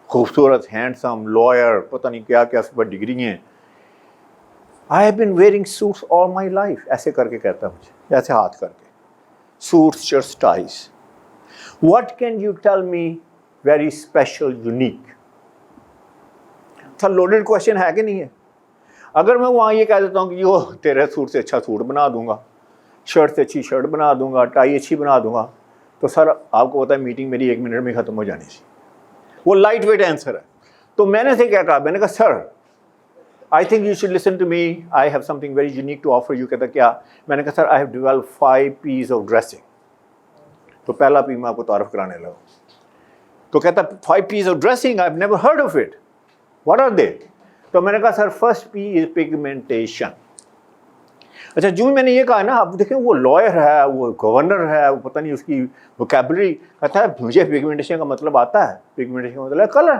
خوبصورت, ہینڈسم, لائر, پتہ نہیں کیا کیا اس پر ڈگری ہیں. I have been wearing suits all my life. ایسے کر کے کہتا مجھے, ایسے ہاتھ کر کے, suits, shirts, ties. What can you tell me very special, unique? Loaded question ہے کہ نہیں ہے. اگر میں وہاں یہ کہہ دیتا ہوں کہ یہ تیرے سوٹ سے اچھا سوٹ بنا دوں گا, شرٹ سے اچھی شرٹ بنا دوں گا, ٹائی اچھی بنا دوں گا, تو سر آپ کو پتا ہے میٹنگ میری 1 منٹ میں ختم ہو جانی تھی. وہ لائٹ ویٹ آنسر ہے. تو میں نے سے کیا کہا, میں نے کہا sir I think you should listen to me, I have something very unique to offer you. کہتا کیا؟ میں نے کہا sir I have develop 5 P's of dressing. تو پہلا پی میں آپ کو تعارف کرانے لگا. تو کہتا 5 P's of dressing, I have never heard of it. What are they? تو میں نے کہا سر فرسٹ P is pigmentation. اچھا جو میں نے یہ کہا نا, اب دیکھیں وہ لائر ہے, وہ گورنر ہے, وہ پتہ نہیں اس کی ووکیبلری. کہتا ہے مجھے پگمنٹیشن کا مطلب آتا ہے. پگمنٹیشن کا مطلب ہے کلر.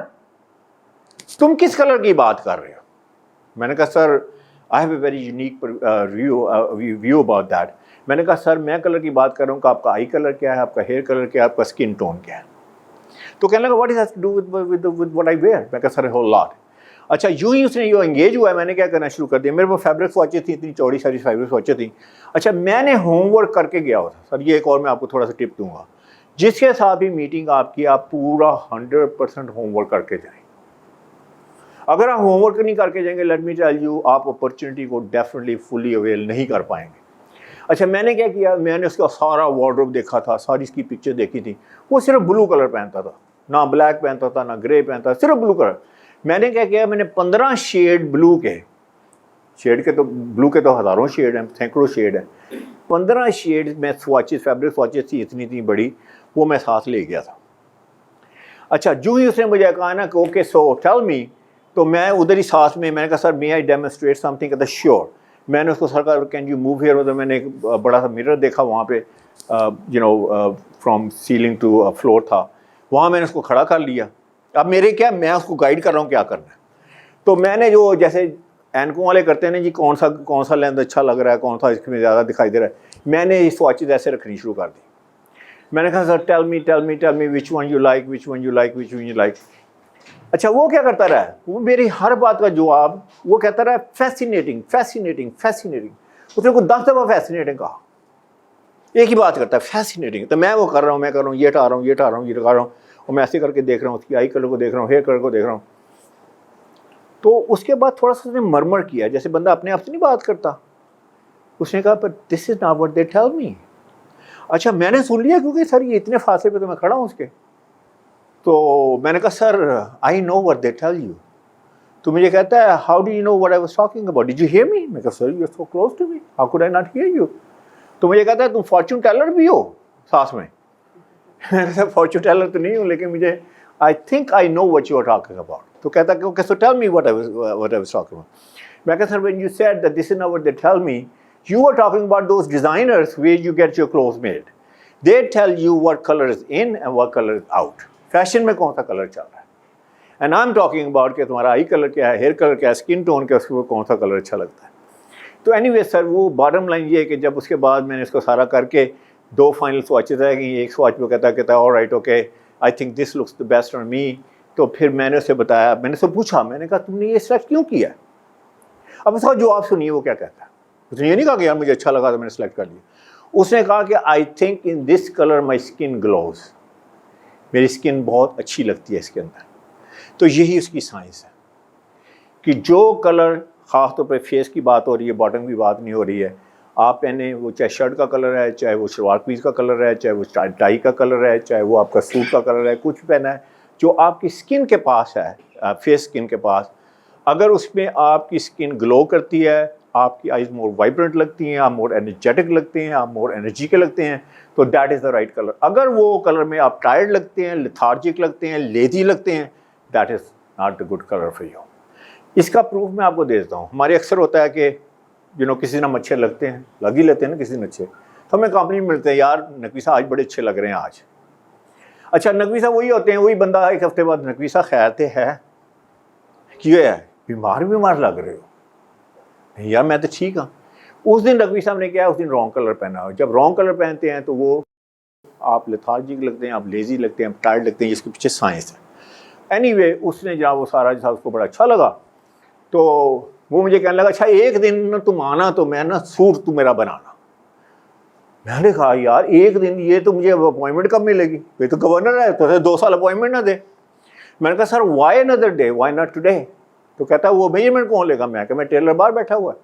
تم کس کلر کی بات کر رہے ہو؟ میں نے کہا sir I have a very unique view about that. میں نے کہا سر میں کلر کی بات کر رہا ہوں کہ آپ کا آئی کلر کیا ہے, آپ کا ہیئر کلر کیا ہے, آپ کا اسکن ٹون کیا ہے. تو کہنے لگا what is to do with what I wear. میں کہا سر ہول لاٹ. اچھا یوں ہی اس نے یہ انگیج ہوا ہے, میں نے کیا کرنا شروع کر دیا. میرے پاس فیبرک واچیں تھیں, اتنی چوڑی ساری فیبرک واچیں تھیں. اچھا میں نے ہوم ورک کر کے گیا ہوا تھا. سر یہ ایک اور میں آپ کو تھوڑا سا ٹپ دوں گا, جس کے ساتھ بھی میٹنگ آپ کی, آپ پورا 100% ہوم ورک کر کے جائیں. اگر آپ ہوم ورک نہیں کر کے جائیں گے, لیٹ می ٹیل یو, آپ اپرچونٹی کو ڈیفینیٹلی فلی اویل نہیں کر پائیں گے. اچھا میں نے کیا کیا, میں نے اس کا سارا وارڈروب دیکھا تھا, ساری اس کی پکچر دیکھی تھی. وہ صرف بلو کلر پہنتا تھا, نہ بلیک پہنتا تھا, نہ گرے پہنتا تھا, صرف بلو کلر. میں نے کیا کیا, میں نے 15 شیڈ بلو کے, شیڈ کے تو بلو کے تو ہزاروں شیڈ ہیں, سینکڑوں شیڈ ہیں. 15 شیڈ میں سواچز, فیبرک سواچز تھی اتنی بڑی, وہ میں ساتھ لے گیا تھا. اچھا جو ہی اس نے مجھے کہا نا کہ اوکے سو ٹیل می تو میں ادھر ہی ساتھ میں نے کہا سر may I demonstrate something؟ کہتا sure. میں نے اس کو سر کہا کین یو موو ہیئر، ادھر میں نے ایک بڑا سا میرر دیکھا وہاں پہ فرام سیلنگ ٹو فلور تھا، وہاں میں نے اس کو کھڑا کر لیا. اب میرے کیا، میں اس کو گائیڈ کر رہا ہوں کیا کرنا ہے. تو میں نے جو جیسے اینکوں والے کرتے ہیں نا جی، کون سا لینس اچھا لگ رہا ہے، کون سا اس میں زیادہ دکھائی دے رہا ہے، میں نے اس واچز ایسے رکھنی شروع کر دی. میں نے کہا sir tell me which one you like, which one you like, which one you like. اچھا وہ کیا کرتا رہا ہے، وہ میری ہر بات کا جواب وہ کہتا رہا فیسینیٹنگ فیسینیٹنگ فیسینیٹنگ. اس نے کوئی 10 دفعہ فیسینیٹنگ کہا، ایک ہی بات کرتا ہے فیسینیٹنگ. تو میں وہ کر رہا ہوں، میں کر رہا ہوں، یہ اٹھا رہا ہوں، یہ اٹھا رہا ہوں، یہ لگا رہا ہوں، اور میں ایسے کر کے دیکھ رہا ہوں، اس کی آئی کلر کو دیکھ رہا ہوں، ہیئر کلر کو دیکھ رہا ہوں. تو اس کے بعد تھوڑا سا اس نے مرمر کیا، جیسے بندہ اپنے آپ سے نہیں بات کرتا. اس نے کہا پر this is not what they tell me. اچھا میں نے سن لیا کیونکہ سر یہ اتنے فاصلے پہ تو میں کھڑا ہوں اس کے. تو میں نے کہا sir I know what they tell you. تو مجھے کہتا ہے how do you know what I was talking about, did you hear me? میں کہا sir you are so close to me, how could I not hear you. تو مجھے کہتا ہے تم فارچون ٹیلر بھی ہو ساتھ میں؟ میں نے کہا فارچون ٹیلر تو نہیں ہوں، لیکن مجھے I think I know what you are talking about. تو کہتا کہ okay so tell me what I was talking about. میں کہا sir when you said that this is not what they tell me, you are talking about those designers where you get your clothes made. They tell you what colour is in and what colour is out, fashion میں کون سا کلر چل رہا ہے. And I am talking about کہ تمہارا آئی کلر کیا ہے، ہیئر کلر کیا ہے، اسکن ٹون کیا ہے، اس کو کون سا کلر اچھا لگتا ہے. تو اینی وے سر وہ باٹم لائن یہ ہے کہ جب اس کے بعد میں نے اس کو سارا کر کے 2 فائنل سواچز رہ گئی. ایک سواچ پہ کہتا ہے all right okay I think this looks the best on me. تو پھر میں نے اسے بتایا، میں نے اسے پوچھا، میں نے کہا تم نے یہ سلیکٹ کیوں کیا ہے. اب اس کا جواب سنیے وہ کیا کہتا ہے. اس نے یہ نہیں کہا کہ یار مجھے اچھا لگا تو میں نے سلیکٹ کر لیا. اس نے کہا کہ I think in this colour my skin gloves, میری اسکن بہت اچھی لگتی ہے اس کے اندر. تو یہی اس کی سائنس ہے کہ جو کلر، خاص طور پہ فیس کی بات ہو رہی ہے، باٹم کی بات نہیں ہو رہی ہے، آپ پہنے وہ چاہے شرٹ کا کلر ہے، چاہے وہ شلوار قمیض کا کلر ہے، چاہے وہ ٹائی کا کلر ہے، چاہے وہ آپ کا سوٹ کا کلر ہے، کچھ پہنا ہے جو آپ کی اسکن کے پاس ہے، فیس اسکن کے پاس، اگر اس میں آپ کی اسکن گلو کرتی ہے، آپ کی آئیز مور وائبرنٹ لگتی ہیں، آپ مور انرجیٹک لگتے ہیں، آپ مور انرجی کے لگتے ہیں، تو that is the right colour. اگر وہ کلر میں آپ ٹائرڈ لگتے ہیں، لیتھارجک لگتے ہیں، لیزی لگتے ہیں، that is not a good colour for you. اس کا پروف میں آپ کو دے دیتا ہوں. ہمارے اکثر ہوتا ہے کہ کسی دن ہم اچھے لگتے ہیں، لگ ہی لیتے ہیں نا کسی دن اچھے، تو ہمیں کمپلیمنٹ ملتے ہیں، یار نقوی صاحب آج بڑے اچھے لگ رہے ہیں آج. اچھا نقوی صاحب وہی ہوتے ہیں، وہی بندہ ایک ہفتے بعد نقوی صاحب خیر تے ہے کیوں ہے بیمار لگ رہے ہو. نہیں یار میں تو ٹھیک ہوں. اس دن نقوی صاحب نے کیا، اس دن رانگ کلر پہنا. جب رانگ کلر پہنتے ہیں تو وہ آپ لیتھارجک لگتے ہیں، آپ لیزی لگتے ہیں، آپ ٹائرڈ لگتے ہیں. اس کے پیچھے سائنس ہے. اینی وے اس نے جہاں وہ سارا جو اس کو بڑا اچھا لگا، تو وہ مجھے کہنے لگا اچھا ایک دن تم آنا تو میں نا سوٹ تو میرا بنانا. میں نے کہا یار ایک دن، یہ تو مجھے اپوائنٹمنٹ کب ملے گی، یہ تو گورنر ہے، تو 2 سال اپوائنٹمنٹ نہ دے. میں نے کہا sir why another day, why not today. تو کہتا ہے وہ میجرمنٹ کون لے گا. میں کہ میں ٹیلر باہر بیٹھا ہوا ہے.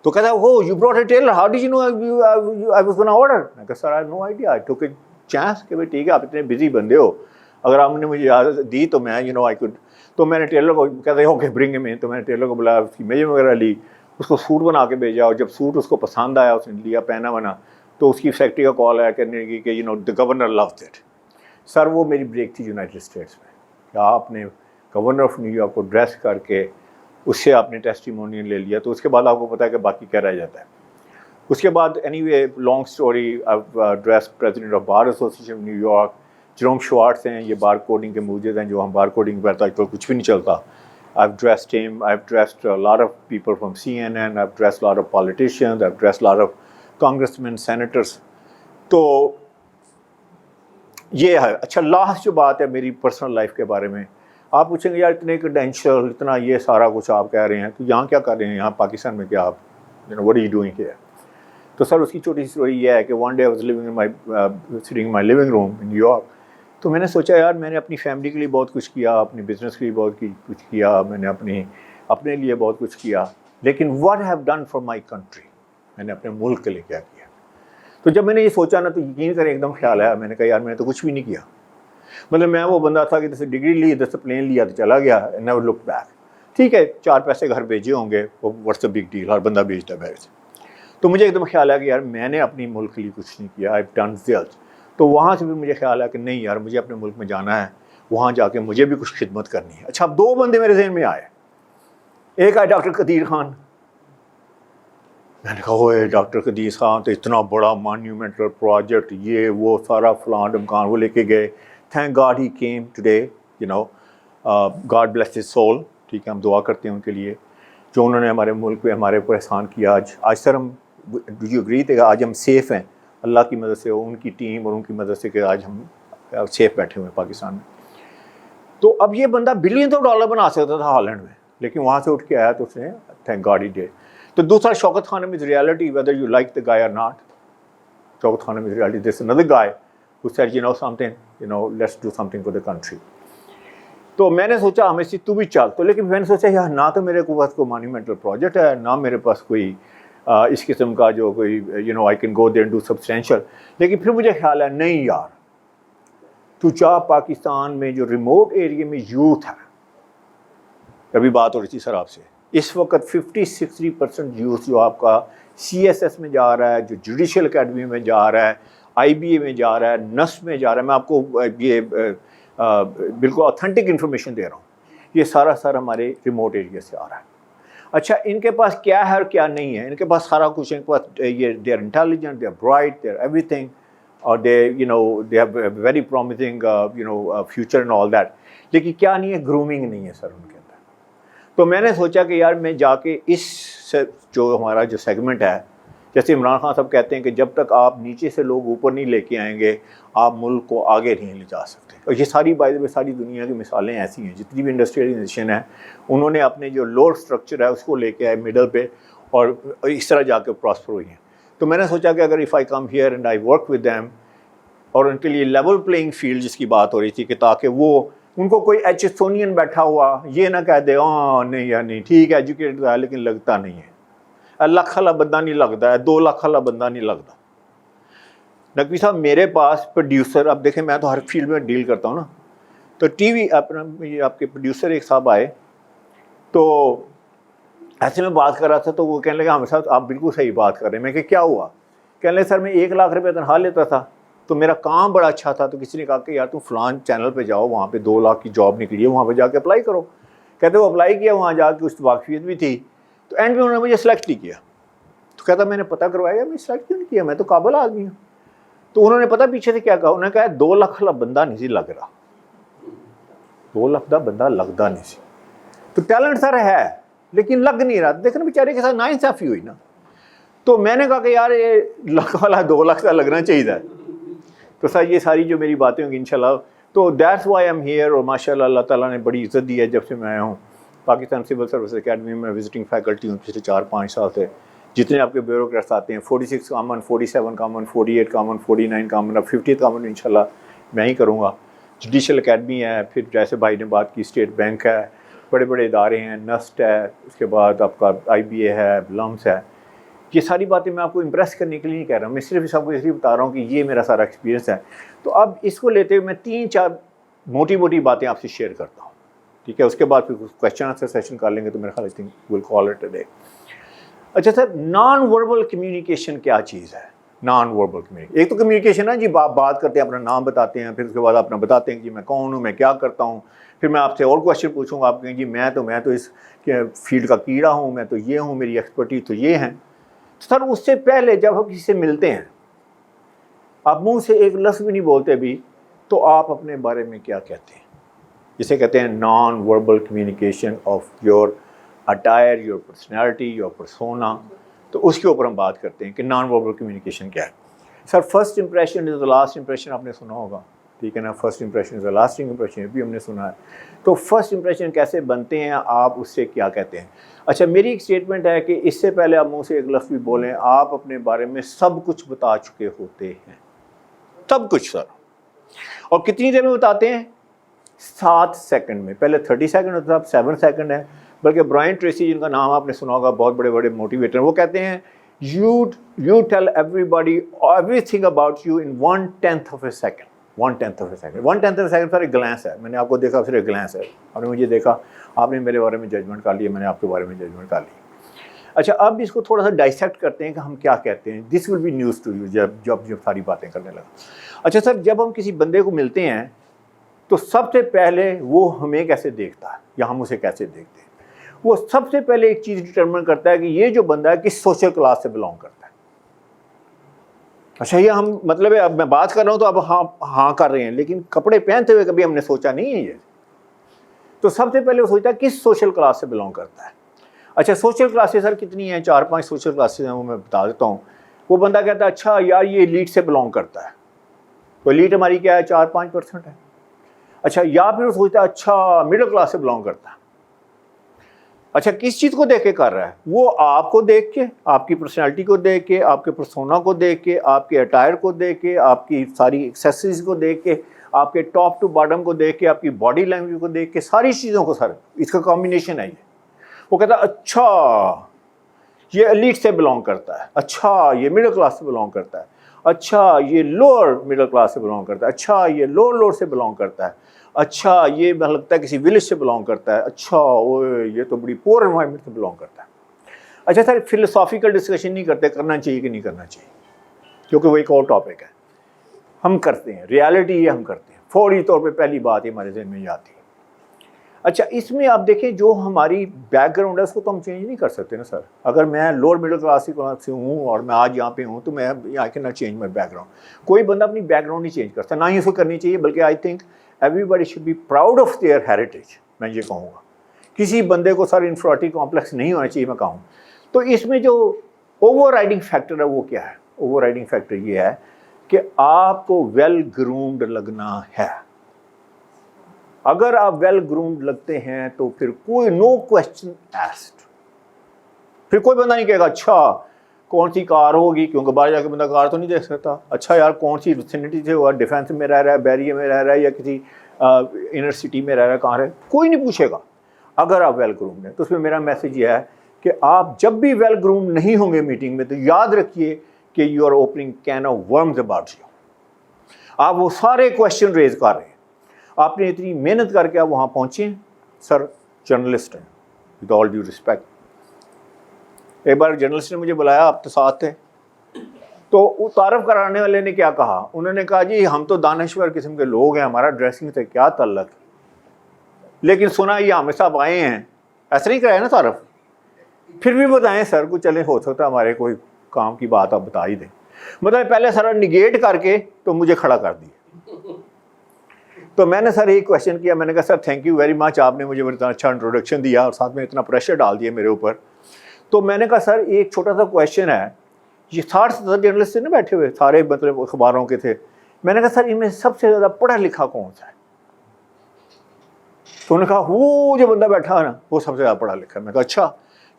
تو کہتا ہے who you brought a tailor, how did you know I was gonna order. میں کہا sir I have no idea, آئی ٹوک اے چانس کہ ٹھیک ہے آپ اتنے بزی بندے ہو، اگر آپ نے مجھے اجازت دی تو میں آئی کوڈ. تو میں نے ٹیلر کو کہتے ہیں اوکے برنگ ہم ان. تو میں نے ٹیلر کو بلایا، اس کی میجر وغیرہ لی، اس کو سوٹ بنا کے بھیجا. اور جب سوٹ اس کو پسند آیا، اس نے لیا پہنا بنا، تو اس کی فیکٹری کا کال آیا کرنے کی کہ دی گورنر لوز اٹ. سر وہ میری بریک تھی یونائٹڈ اسٹیٹس میں کہ آپ نے گورنر آف نیو یارک کو ڈریس کر کے اس سے آپ نے ٹیسٹیمونیل لے لیا. تو اس کے بعد آپ کو پتا ہے کہ باقی کیا رہ جاتا ہے. اس کے بعد anyway long story, dress president of bar association of New York, Jerome Schwartz ہیں، یہ بار کوڈنگ کے موجود ہیں جو ہم بار کوڈنگ پہ آج کل کچھ بھی نہیں چلتا. I've dressed him, I've dressed a lot of people from CNN, I've dressed a lot of politicians, I've dressed a lot of congressmen, senators. تو یہ ہے. اچھا لاسٹ جو بات ہے میری پرسنل لائف کے بارے میں، آپ پوچھیں گے یار اتنے کریڈینشیل، اتنا یہ سارا کچھ آپ کہہ رہے ہیں، تو یہاں کیا کر رہے ہیں، یہاں پاکستان میں کیا آپ what are you doing here؟ تو سر اس کی چھوٹی سی اسٹوری یہ ہے کہ one day I was sitting in my living room in New York. تو میں نے سوچا یار میں نے اپنی فیملی کے لیے بہت کچھ کیا، اپنی بزنس کے لیے بہت کچھ کیا، میں نے اپنے لیے بہت کچھ کیا، لیکن what I have done for my country، میں نے اپنے ملک کے لیے کیا کیا. تو جب میں نے یہ سوچا نا تو یقین کریں ایک دم خیال آیا. میں نے کہا یار میں نے تو کچھ بھی نہیں کیا. مطلب میں وہ بندہ تھا کہ جیسے ڈگری لی، جیسے پلین لیا تو چلا گیا، never looked back. ٹھیک ہے 4 پیسے گھر بھیجے ہوں گے، وہ what's the big deal، ہر بندہ بھیجتا ہے بیگ سے. تو مجھے ایک دم خیال آیا کہ یار میں نے اپنی ملک کے لیے کچھ نہیں کیا، I've done zilch. تو وہاں سے بھی مجھے خیال آیا کہ نہیں یار مجھے اپنے ملک میں جانا ہے وہاں جا کے مجھے بھی کچھ خدمت کرنی ہے. اچھا اب 2 بندے میرے ذہن میں آئے. ایک آئے ڈاکٹر قدیر خان. میں نے کہا اوے ڈاکٹر قدیر خان تو اتنا بڑا مانیومنٹل پروجیکٹ, یہ وہ سارا فلاں ڈمکان, وہ لے کے گئے. Thank God he came today, you know, God bless his soul. ٹھیک ہے, ہم دعا کرتے ہیں ان کے لیے جو انہوں نے ہمارے ملک پہ ہمارے اوپر احسان کیا. آج سر ہم ڈو یو اگری تھے آج ہم سیف ہیں اللہ کی مدد سے, ان کی ٹیم اور ان کی مدد سے, کہ آج ہم سیف بیٹھے ہوئے ہیں پاکستان میں. تو اب یہ بندہ بلین $1 بنا سکتا تھا ہالینڈ میں, لیکن وہاں سے اٹھ کے آیا تو اس نے تھینک گاڈ ہی ڈیڈ. تو دوسرا شوکت خانم is reality whether you like the guy or not. Shaukat Khanum is reality. There's another guy who said you know something, you know, let's do something for the country. تو میں نے سوچا ہمیں سے تو بھی چل. تو لیکن میں نے سوچا یار نہ تو میرے پاس کوئی مانیومنٹل پروجیکٹ ہے, نہ میرے پاس کوئی اس قسم کا جو کوئی you know I can go there and do substantial. لیکن پھر مجھے خیال ہے نہیں یار, تو چاہ پاکستان میں جو ریموٹ ایریے میں یوتھ ہے, ابھی بات ہو رہی تھی سر آپ سے, اس وقت 50-60% یوتھ جو آپ کا CSS میں جا رہا ہے, جو جوڈیشل اکیڈمی میں جا رہا ہے, IBA میں جا رہا ہے, نس میں جا رہا ہے. میں آپ کو یہ بالکل آتھینٹک انفارمیشن دے رہا ہوں, یہ سارا ہمارے ریموٹ ایریا سے آ رہا ہے. اچھا ان کے پاس کیا ہے اور کیا نہیں ہے؟ ان کے پاس سارا کچھ, ان کے پاس یہ they are intelligent, they are bright, they are everything, اور they you know they have very promising you know future and all that. لیکن کیا نہیں ہے, گرومنگ نہیں ہے سر ان کے اندر. تو میں نے سوچا کہ یار میں جا کے اس جو ہمارا جو سیگمنٹ ہے, جیسے عمران خان صاحب کہتے ہیں کہ جب تک آپ نیچے سے لوگ اوپر نہیں لے کے آئیں گے آپ ملک کو آگے نہیں لے جا سکتے. اور یہ ساری ساری دنیا کی مثالیں ایسی ہیں, جتنی بھی انڈسٹریلائزیشن ہے انہوں نے اپنے جو لوور اسٹرکچر ہے اس کو لے کے آئے مڈل پہ, اور اس طرح جا کے پراسپر ہوئی ہیں. تو میں نے سوچا کہ اگر if I come here and I work with them, اور ان کے لیے لیول پلینگ فیلڈ جس کی بات ہو رہی تھی, کہ تاکہ وہ ان کو کوئی ایچسونین بیٹھا ہوا یہ نہ کہہ دے ہاں نہیں یا نہیں ٹھیک ہے ایجوکیٹڈ ہے لیکن لگتا نہیں ہے, 1 لاکھ والا بندہ نہیں لگتا ہے, 2 لاکھ والا بندہ نہیں لگتا. نقوی صاحب میرے پاس پروڈیوسر, اب دیکھیں میں تو ہر فیلڈ میں ڈیل کرتا ہوں نا, تو ٹی وی اپنا آپ کے پروڈیوسر ایک صاحب آئے, تو ایسے میں بات کر رہا تھا, تو وہ کہنے لگا ہمارے ساتھ آپ بالکل صحیح بات کر رہے ہیں. میں کہ کیا ہوا؟ کہنے لگے سر میں 1 لاکھ روپے تنخواہ لیتا تھا, تو میرا کام بڑا اچھا تھا, تو کسی نے کہا کہ یار تم فلان چینل پہ جاؤ, وہاں پہ 2 لاکھ کی جاب نکلی ہے, وہاں پہ جا کے اپلائی کرو. کہتے وہ اپلائی کیا, وہاں جا کے اس واقفیت بھی تھی, تو اینڈ میں انہوں نے مجھے سلیکٹ نہیں کیا. تو کہتا میں نے پتہ کروایا, میں سلیکٹ کیوں نہیں کیا, میں تو قابل آدمی ہوں. تو انہوں نے پتہ پیچھے سے کیا کہا, انہوں نے کہا 2 لاکھ والا بندہ نہیں سی لگ رہا, 2 لاکھ کا بندہ لگتا نہیں سی. تو ٹیلنٹ سر ہے لیکن لگ نہیں رہا. دیکھنا بیچارے کے ساتھ ناانصافی ہوئی نا. تو میں نے کہا کہ یار یہ لاکھ والا 2 لاکھ کا لگنا چاہیے. تو سر یہ ساری جو میری باتیں ہوں گی انشاءاللہ, تو دیٹس وائی ایم ہیئر. اور ماشاءاللہ اللہ تعالیٰ نے بڑی عزت دی ہے جب سے میں آیا ہوں پاکستان سول سروس اکیڈمی میں. وزٹنگ فیکلٹی ہوں پچھلے 4-5 سال سے. جتنے آپ کے بیوروکریٹس آتے ہیں 46 کامن, 47 کامن, 48 کامن, 49 کامن, اب 50 کامن انشاءاللہ میں ہی کروں گا. جوڈیشل اکیڈمی ہے, پھر جیسے بھائی نے بات کی اسٹیٹ بینک ہے, بڑے بڑے ادارے ہیں, نسٹ ہے, اس کے بعد آپ کا IBA ہے, لمس ہے. یہ ساری باتیں میں آپ کو امپریس کرنے کے لیے نہیں کہہ رہا ہوں, میں صرف سب کو اس لیے بتا رہا ہوں کہ یہ میرا سارا ایکسپیرینس ہے. تو اب اس کو لیتے ہوئے میں 3-4 موٹی باتیں آپ سے شیئر کرتا ہوں, ٹھیک ہے. اس کے بعد پھر کویشچن آنسر سیشن کر لیں گے, تو میرا خیال ہے ول کال اٹ اے ڈے. اچھا سر, نان وربل کمیونیکیشن کیا چیز ہے؟ نان وربل کمیونیکیشن, ایک تو کمیونیکیشن ہے جی آپ بات کرتے ہیں, اپنا نام بتاتے ہیں, پھر اس کے بعد اپنا بتاتے ہیں کہ میں کون ہوں, میں کیا کرتا ہوں. پھر میں آپ سے اور کویشچن پوچھوں گا, آپ کہیں جی میں تو اس فیلڈ کا کیڑا ہوں, میں تو یہ ہوں, میری ایکسپرٹیز تو یہ ہیں. سر اس سے پہلے جب ہم کسی سے ملتے ہیں, آپ منہ سے ایک لفظ بھی نہیں بولتے بھی, تو آپ اپنے بارے میں کیا کہتے ہیں؟ جسے کہتے ہیں non verbal communication of your attire, your personality, your persona. تو اس کے اوپر ہم بات کرتے ہیں کہ نان وربل کمیونیکیشن کیا ہے. Sir first impression is the last impression, آپ نے سنا ہوگا, ٹھیک ہے نا. First impression is the lasting impression, یہ بھی ہم نے سنا ہے. تو فرسٹ امپریشن کیسے بنتے ہیں, آپ اس سے کیا کہتے ہیں؟ اچھا میری ایک اسٹیٹمنٹ ہے کہ اس سے پہلے آپ منہ سے ایک لفظ بھی بولیں, آپ اپنے بارے میں سب کچھ بتا چکے ہوتے ہیں, سب کچھ سر. اور کتنی دیر میں بتاتے ہیں؟ 7 سیکنڈ میں. پہلے 30 سیکنڈ ہوتا تھا, اب 7 سیکنڈ ہے. بلکہ برائن ٹریسی جن کا نام آپ نے سنا ہوگا, بہت بڑے بڑے موٹیویٹر, وہ کہتے ہیں you tell everybody everything about you in 1/10 of a second. 1/10 of a second. 1/10 of a second سر ایک گلانس ہے. میں نے آپ کو دیکھا, صرف ایک گلانس ہے. آپ نے مجھے دیکھا, آپ نے میرے بارے میں ججمنٹ کر لی, میں نے آپ کے بارے میں ججمنٹ کر لی. اچھا اب اس کو تھوڑا سا ڈائسیکٹ کرتے ہیں کہ ہم کیا کہتے ہیں. This will be news to you جب ساری باتیں کرنے لگا. اچھا سر جب ہم کسی بندے کو ملتے ہیں تو سب سے پہلے وہ ہمیں کیسے دیکھتا ہے یا ہم اسے کیسے دیکھتے ہیں. وہ سب سے پہلے ایک چیز ڈٹرمن کرتا ہے کہ یہ جو بندہ ہے کس سوشل کلاس سے بلانگ کرتا ہے. اچھا یہ ہم مطلب ہے اب میں بات کر رہا ہوں تو اب ہاں کر رہے ہیں, لیکن کپڑے پہنتے ہوئے کبھی ہم نے سوچا نہیں ہے یہ. تو سب سے پہلے وہ سوچتا ہے کس سوشل کلاس سے بلانگ کرتا ہے. اچھا سوشل کلاسز سر کتنی ہیں؟ 4-5 سوشل کلاسز ہیں, وہ میں بتا دیتا ہوں. وہ بندہ کہتا ہے اچھا یار یہ ایلیٹ سے بلانگ کرتا ہے, تو ایلیٹ ہماری کیا ہے 4-5% ہے. اچھا یا پھر وہ سوچتا ہے اچھا مڈل کلاس سے بلانگ کرتا ہے. اچھا کس چیز کو دیکھ کے کر رہا ہے؟ وہ آپ کو دیکھ کے, آپ کی پرسنالٹی کو دیکھ کے, آپ کے پرسونا کو دیکھ کے, آپ کے اٹائر کو دیکھ کے, آپ کی ساری ایکسیسریز کو دیکھ کے, آپ کے ٹاپ ٹو باٹم کو دیکھ کے, آپ کی باڈی لینگویج کو دیکھ کے, ساری چیزوں کو سر اس کا کمبینیشن ہے یہ. وہ کہتا ہے اچھا یہ ایلیٹ سے بلانگ کرتا ہے, اچھا یہ مڈل کلاس سے بلانگ کرتا ہے, اچھا یہ لوور مڈل کلاس سے بلانگ کرتا ہے, اچھا یہ لوور سے بلانگ کرتا ہے, اچھا یہ مجھے لگتا ہے کسی ولیج سے بلانگ کرتا ہے, اچھا یہ تو بڑی پور انوائرمنٹ سے بلانگ کرتا ہے. اچھا سر فلسافیکل ڈسکشن نہیں کرتے کرنا چاہیے کہ نہیں کرنا چاہیے, کیونکہ وہ ایک اور ٹاپک ہے. ہم کرتے ہیں, ریالٹی یہ ہم کرتے ہیں, فوری طور پہ پہلی بات یہ ہمارے ذہن میں یہ آتی ہے. اچھا اس میں آپ دیکھیں جو ہماری بیک گراؤنڈ ہے اس کو تو ہم چینج نہیں کر سکتے نا سر. اگر میں لوور مڈل کلاس سے ہوں اور میں آج یہاں پہ ہوں تو میں I can not change my back ground. کوئی بندہ اپنی بیک گراؤنڈ نہیں چینج کرتا, نہ ہی اس کو کرنی چاہیے, بلکہ I think everybody should be proud of their heritage. میں یہ کہوں گا کسی بندے کو سر انفیریٹی کمپلیکس نہیں ہونا چاہیے میں کہوں. تو اس میں جو اوور رائڈنگ فیکٹر ہے وہ کیا ہے؟ اوور رائڈنگ فیکٹر یہ ہے کہ آپ کو ویل گرومڈ لگنا ہے. اگر آپ ویل گرومڈ لگتے ہیں تو پھر کوئی نو کوشچن ایسڈ, پھر کوئی بندہ نہیں کہے گا اچھا کون سی کار ہوگی, کیونکہ باہر جا کے بندہ کار تو نہیں دیکھ سکتا. اچھا یار کون سی ویسینٹی سے ہوا, ڈیفینس میں رہ رہا ہے, بیریئر میں رہ رہا ہے, یا کسی انر سٹی میں رہ رہا ہے, کہاں ہے, کوئی نہیں پوچھے گا اگر آپ ویل گرومڈ ہیں. تو اس میں میرا میسج یہ ہے کہ آپ جب بھی ویل گرومڈ نہیں ہوں گے میٹنگ میں تو یاد رکھیے کہ you are opening can of worms about you. آپ وہ سارے کویشچن ریز کر رہے ہیں, آپ نے اتنی محنت کر کے آپ وہاں پہنچے. سر جرنلسٹ ہیں ود آل ڈیو رسپیکٹ. ایک بار جرنلسٹ نے مجھے بلایا, آپ تو ساتھ تھے, تو تعارف کرانے والے نے کیا کہا, انہوں نے کہا جی ہم تو دانشور قسم کے لوگ ہیں, ہمارا ڈریسنگ سے کیا تعلق, لیکن سنا یہ عامر صاحب آئے ہیں, ایسا نہیں کرایا نا تعارف, پھر بھی بتائیں سر کو, چلے ہو سکتا ہے ہمارے کوئی کام کی بات آپ بتا ہی دیں. مطلب پہلے سر نگیٹ کر کے تو مجھے کھڑا کر دیا. تو میں نے سر ایک کویشچن کیا, میں نے کہا sir thank you very much, آپ نے مجھے اتنا اچھا انٹروڈکشن دیا اور ساتھ میں اتنا پریشر ڈال دیا میرے اوپر. تو میں نے کہا سر ایک چھوٹا سا کویشچن ہے, یہ 60-70 جرنلسٹ تھے نا بیٹھے ہوئے, سارے مطلب اخباروں کے تھے. میں نے کہا سر ان میں سب سے زیادہ پڑھا لکھا کون سا ہے؟ تو انہوں نے کہا وہ جو بندہ بیٹھا ہے نا وہ سب سے زیادہ پڑھا لکھا ہے. میں کہا اچھا.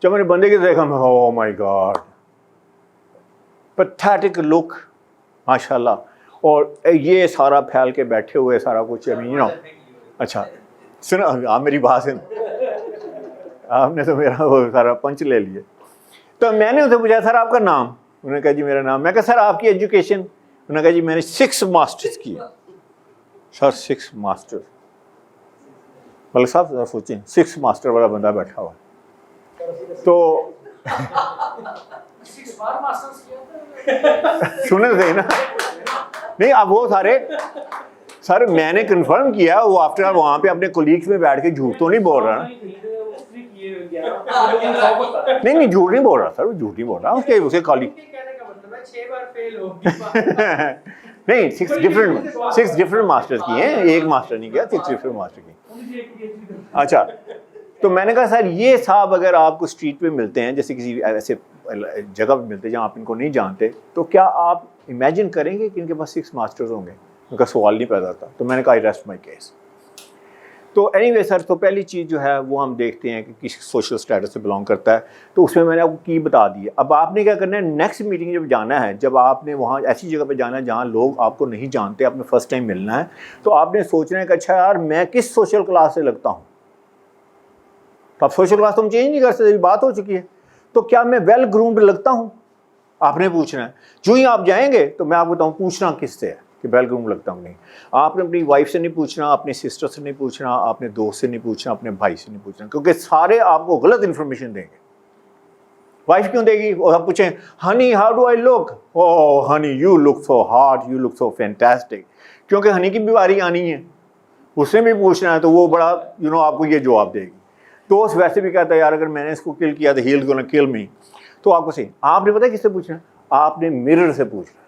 جب میں نے بندے کے دیکھا میں او مائی گاڈ, پیتھیٹک لک ماشاء اللہ, اور یہ سارا پھیل کے بیٹھے ہوئے سارا کچھ اچھا سنا آپ میری بات سن, آپ نے تو میرا وہ سارا پنچ لے لیا. تو میں نے اسے پوچھا سر آپ کا نام, انہوں نے کہا جی میرا نام. میں کہا سر آپ کی ایجوکیشن, انہوں نے کہا جی میں نے 6 ماسٹرز کی. سر 6 ماسٹر, ملک صاحب سوچیں 6 ماسٹر والا بندہ بیٹھا ہوا. تو سنیں صحیح نا, نہیں اب وہ سارے سر میں نے کنفرم کیا, وہ آفٹر وہاں پہ اپنے کولیگس میں بیٹھ کے جھوٹ تو نہیں بول رہا, نہیں جھوٹ نہیں بول رہا سر, وہ جھوٹ نہیں بول رہا, اسے کالی نہیں 6 ڈفرنٹ ماسٹر کی ہیں, ایک ماسٹر نہیں کیا, 6 ڈفرنٹ ماسٹر کی. اچھا تو میں نے کہا سر یہ صاحب اگر آپ کو اسٹریٹ پہ ملتے ہیں, جیسے کسی ایسے جگہ پہ ملتے ہیں جہاں آپ ان کو نہیں جانتے, تو کیا آپ امیجن کریں گے کہ ان کے پاس 6 ماسٹرز ہوں گے؟ ان کا سوال نہیں پیدا تھا. تو میں نے کہا آئی ریسٹ مائی کیس. تو اینی وے سر, تو پہلی چیز جو ہے وہ ہم دیکھتے ہیں کہ کس سوشل اسٹیٹس سے بلانگ کرتا ہے. تو اس میں نے آپ کو کی بتا دی ہے. اب آپ نے کیا کرنا ہے, نیکسٹ میٹنگ جب جانا ہے, جب آپ نے وہاں ایسی جگہ پہ جانا ہے جہاں لوگ آپ کو نہیں جانتے, آپ نے فرسٹ ٹائم ملنا ہے, تو آپ نے سوچنا ہے کہ اچھا یار میں کس سوشل کلاس سے لگتا ہوں. تو اب سوشل کلاس تو ہم چینج نہیں کر سکتے, بات ہو چکی ہے. تو کیا میں ویل گرومڈ لگتا ہوں, آپ نے پوچھنا ہے. جو ہی آپ جائیں گے تو میں آپ کو بتاؤں پوچھنا کس سے ہے کہ ویل گرومڈ لگتا ہوں. نہیں, آپ نے اپنی وائف سے نہیں پوچھنا, اپنی سسٹر سے نہیں پوچھنا, اپنے دوست سے نہیں پوچھنا, اپنے بھائی سے نہیں پوچھنا, کیونکہ سارے آپ کو غلط انفارمیشن دیں گے. وائف کیوں دے گی, اور آپ پوچھیں honey how do I look, oh honey you look so hot, you look so fantastic, کیونکہ ہنی کی بیماری آنی ہے. اسے بھی پوچھنا ہے تو وہ بڑا آپ کو یہ جواب دے گی. دوست ویسے بھی کہتا ہے یار اگر میں نے اس کو کل کیا تو ہی از گونا کل می. تو آپ کو صحیح, آپ نے پتہ کس سے پوچھنا ہے؟ آپ نے مرر سے پوچھنا,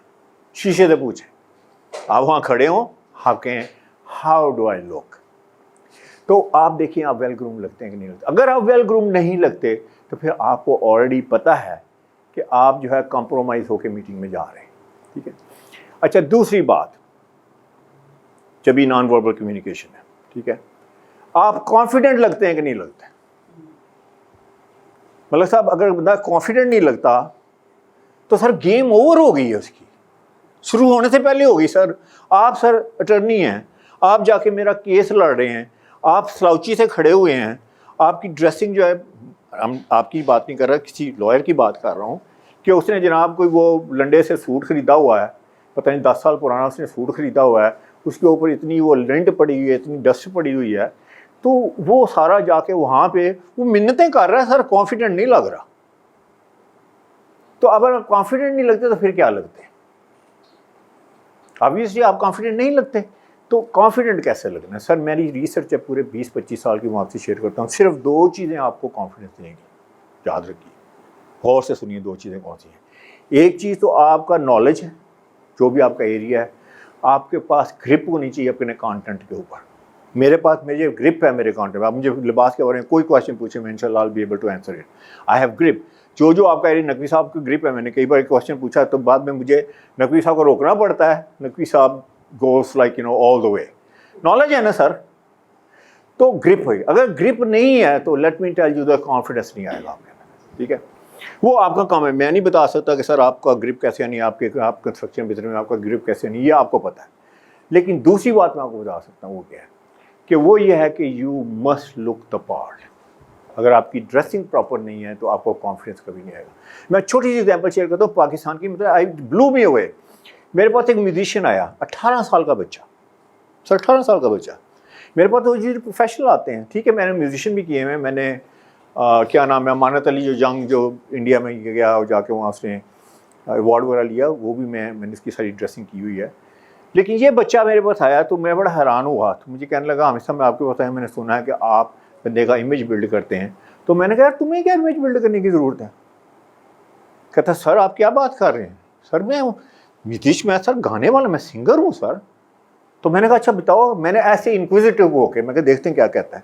شیشے سے پوچھیں. آپ وہاں کھڑے ہوں, آپ کہیں ہاؤ ڈو آئی لک, تو آپ دیکھیں آپ ویل گروم لگتے ہیں کہ نہیں لگتے. اگر آپ ویل گروم نہیں لگتے تو پھر آپ کو آلریڈی پتہ ہے کہ آپ جو ہے کمپرومائز ہو کے میٹنگ میں جا رہے ہیں. ٹھیک ہے. اچھا دوسری بات, جب یہ نان وربل کمیونیکیشن ہے, ٹھیک ہے, آپ کانفیڈنٹ لگتے ہیں کہ نہیں لگتے؟ ملک صاحب اگر بندہ کانفیڈنٹ نہیں لگتا تو سر گیم اوور ہو گئی ہے اس کی, شروع ہونے سے پہلے ہوگی. سر آپ سر اٹرنی ہیں, آپ جا کے میرا کیس لڑ رہے ہیں, آپ سلاؤچی سے کھڑے ہوئے ہیں, آپ کی ڈریسنگ جو ہے, ہم آپ کی بات نہیں کر رہا, کسی لائر کی بات کر رہا ہوں کہ اس نے جناب کوئی وہ لنڈے سے سوٹ خریدا ہوا ہے, پتہ نہیں 10 سال پرانا اس نے سوٹ خریدا ہوا ہے, اس کے اوپر اتنی وہ لنٹ پڑی ہوئی ہے, اتنی ڈسٹ پڑی ہوئی ہے, تو وہ سارا جا کے وہاں پہ وہ منتیں کر رہا ہے. سر کانفیڈنٹ نہیں لگ رہا. تو اگر کانفیڈنٹ نہیں لگتے تو پھر کیا لگتے ہیں؟ آبویسلی آپ کانفیڈنٹ نہیں لگتے. تو کانفیڈنٹ کیسے لگنا ہے؟ سر میری ریسرچ ہے پورے 20-25 سال کی, میں آپ سے شیئر کرتا ہوں. صرف 2 چیزیں آپ کو کانفیڈنس دیں گی, یاد رکھیے, غور سے سنیے 2 چیزیں کون سی ہیں. ایک چیز تو آپ کا نالج ہے, جو بھی آپ کا ایریا ہے, آپ کے پاس گرپ ہونی چاہیے اپنے کانٹینٹ کے اوپر. میرے پاس میرے گرپ ہے میرے کانٹینٹ. آپ مجھے لباس کے بارے میں کوئی کویشچن پوچھیں, میں انشاءاللہ I'll be able to answer it. I have grip. جو آپ کا ایریا, نقوی صاحب کی گرپ ہے, میں نے کئی بار کویشچن پوچھا تو بعد میں مجھے نقوی صاحب کو روکنا پڑتا ہے. نقوی صاحب goes like all the way. Knowledge ہے نا سر, تو گرپ ہوئی. اگر گرپ نہیں ہے تو let me tell you the confidence نہیں آئے گا آپ کے اندر. ٹھیک ہے, وہ آپ کا کام ہے. میں نہیں بتا سکتا کہ سر آپ کا گرپ کیسے نہیں, آپ کنسٹرکشن بزنس میں آپ کا گرپ کیسے نہیں, یہ آپ کو پتہ ہے. لیکن دوسری بات میں آپ کو بتا سکتا ہوں, وہ کیا ہے کہ وہ یہ ہے کہ you must look the part. اگر آپ کی ڈریسنگ پراپر نہیں ہے تو آپ کو کانفیڈنس کبھی نہیں آئے گا. میں چھوٹی سی ایگزامپل شیئر کرتا ہوں پاکستان کی. مطلب آئی بلو می اوے. میرے پاس ایک میوزیشین آیا, 18 سال کا بچہ. سر 18 سال کا بچہ میرے پاس. تو جو پروفیشنل آتے ہیں, ٹھیک ہے, میں نے میوزیشین بھی کیے ہیں. میں نے کیا نام ہے, امانت علی جو جنگ جو انڈیا میں گیا اور جا کے وہاں اس نے ایوارڈ وغیرہ لیا, وہ بھی میں نے اس کی ساری ڈریسنگ کی ہوئی ہے. لیکن یہ بچہ میرے پاس آیا تو میں بڑا حیران ہوا. تو مجھے کہنے لگا ہمیشہ میں آپ کے پاس آیا, میں نے سنا ہے کہ آپ بندے کا امیج بلڈ کرتے ہیں. تو میں نے کہا تمہیں کیا امیج بلڈ کرنے کی ضرورت ہے؟ کہتا سر آپ کیا بات کر رہے ہیں؟ سر میں میوزیش, میں سر گانے والا, میں سنگر ہوں سر. تو میں نے کہا اچھا بتاؤ. میں نے ایسے انکویزیٹو ہو کے میں کہ دیکھتے ہیں کیا کہتا ہے.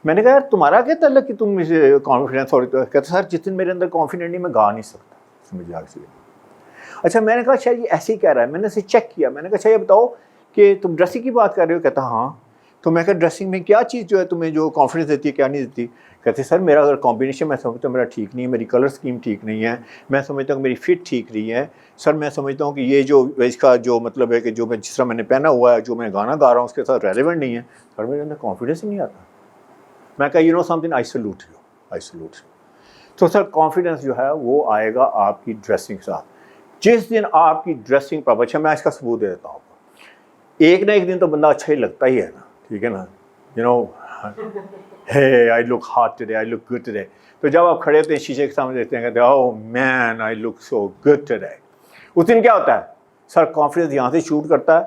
میں نے کہا یار تمہارا کیا تعلق کہ تم کانفیڈنس, اور کہتا سر جس دن میرے اندر کانفیڈنٹ نہیں میں گا نہیں سکتا. مجھے آگ سے اچھا. میں نے کہا اچھا یہ ایسے ہی کہہ رہا ہے. میں نے اسے چیک کیا. میں نے کہا اچھا یہ بتاؤ کہ تم ڈریسنگ کی بات کر رہے ہو. کہتا ہاں. تو میں کہا ڈریسنگ میں کیا چیز جو ہے تمہیں جو کانفیڈنس دیتی ہے کیا نہیں دیتی؟ کہتے سر میرا اگر کمبینیشن میں سمجھتا ہوں میرا ٹھیک نہیں ہے, میری کلر اسکیم ٹھیک نہیں ہے, میں سمجھتا ہوں کہ میری فٹ ٹھیک نہیں ہے. سر میں سمجھتا ہوں کہ یہ جو اس کا جو مطلب ہے کہ جو میں جس طرح میں نے پہنا ہوا ہے, جو میں گانا گا رہا ہوں اس کے ساتھ ریلیونٹ نہیں ہے. سر میرے اندر کانفیڈنس ہی نہیں آتا. میں کہا you know something, I salute you, I salute you. تو سر کانفیڈنس جو ہے وہ آئے گا آپ کی ڈریسنگ کے ساتھ. جس دن آپ کی ڈریسنگ پراپر, اچھا میں اس کا ثبوت دے دیتا ہوں. ایک نہ ایک دن تو بندہ اچھا ہی لگتا ہی ہے نا, ٹھیک ہے نا, you know hey I look hot today, I look good today. تو جب آپ کھڑے ہوتے ہیں شیشے کے سامنے دیکھتے ہیں کہتے ہیں oh man I look so good today. اس دن کیا ہوتا ہے سر؟ کانفیڈنس یہاں سے شوٹ کرتا ہے,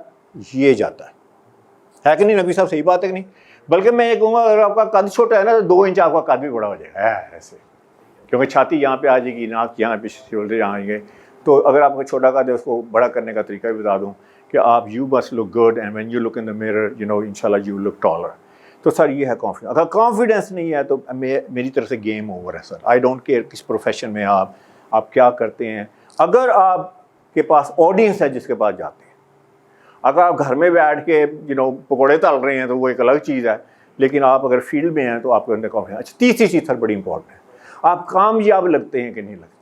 یہ جاتا ہے کہ نہیں نبی صاحب؟ صحیح بات ہے کہ نہیں؟ بلکہ میں یہ کہوں گا اگر آپ کا قد چھوٹا ہے نا تو 2 انچ آپ کا قد بھی بڑا ہو جائے گا ایسے, کیونکہ چھاتی یہاں پہ آ جائے گی, ناک یہاں پہ, شولڈر یہاں آئیں گے. تو اگر آپ کا چھوٹا قد ہے اس کو بڑا کرنے کا طریقہ بھی بتا دوں کہ آپ you must look good and when you look in the mirror you know inshallah you look taller. تو سر یہ ہے کانفیڈنس. اگر کانفیڈنس نہیں ہے تو میری طرف سے گیم اوور ہے سر. آئی ڈونٹ کیئر کس پروفیشن میں آپ کیا کرتے ہیں. اگر آپ کے پاس آڈینس ہے جس کے پاس جاتے ہیں, اگر آپ گھر میں بیٹھ کے پکوڑے تل رہے ہیں تو وہ ایک الگ چیز ہے, لیکن آپ اگر فیلڈ میں ہیں تو آپ کے اندر کانفیڈنس. اچھا تیسری چیز سر بڑی امپورٹنٹ ہے, آپ کامیاب لگتے ہیں کہ نہیں لگتے.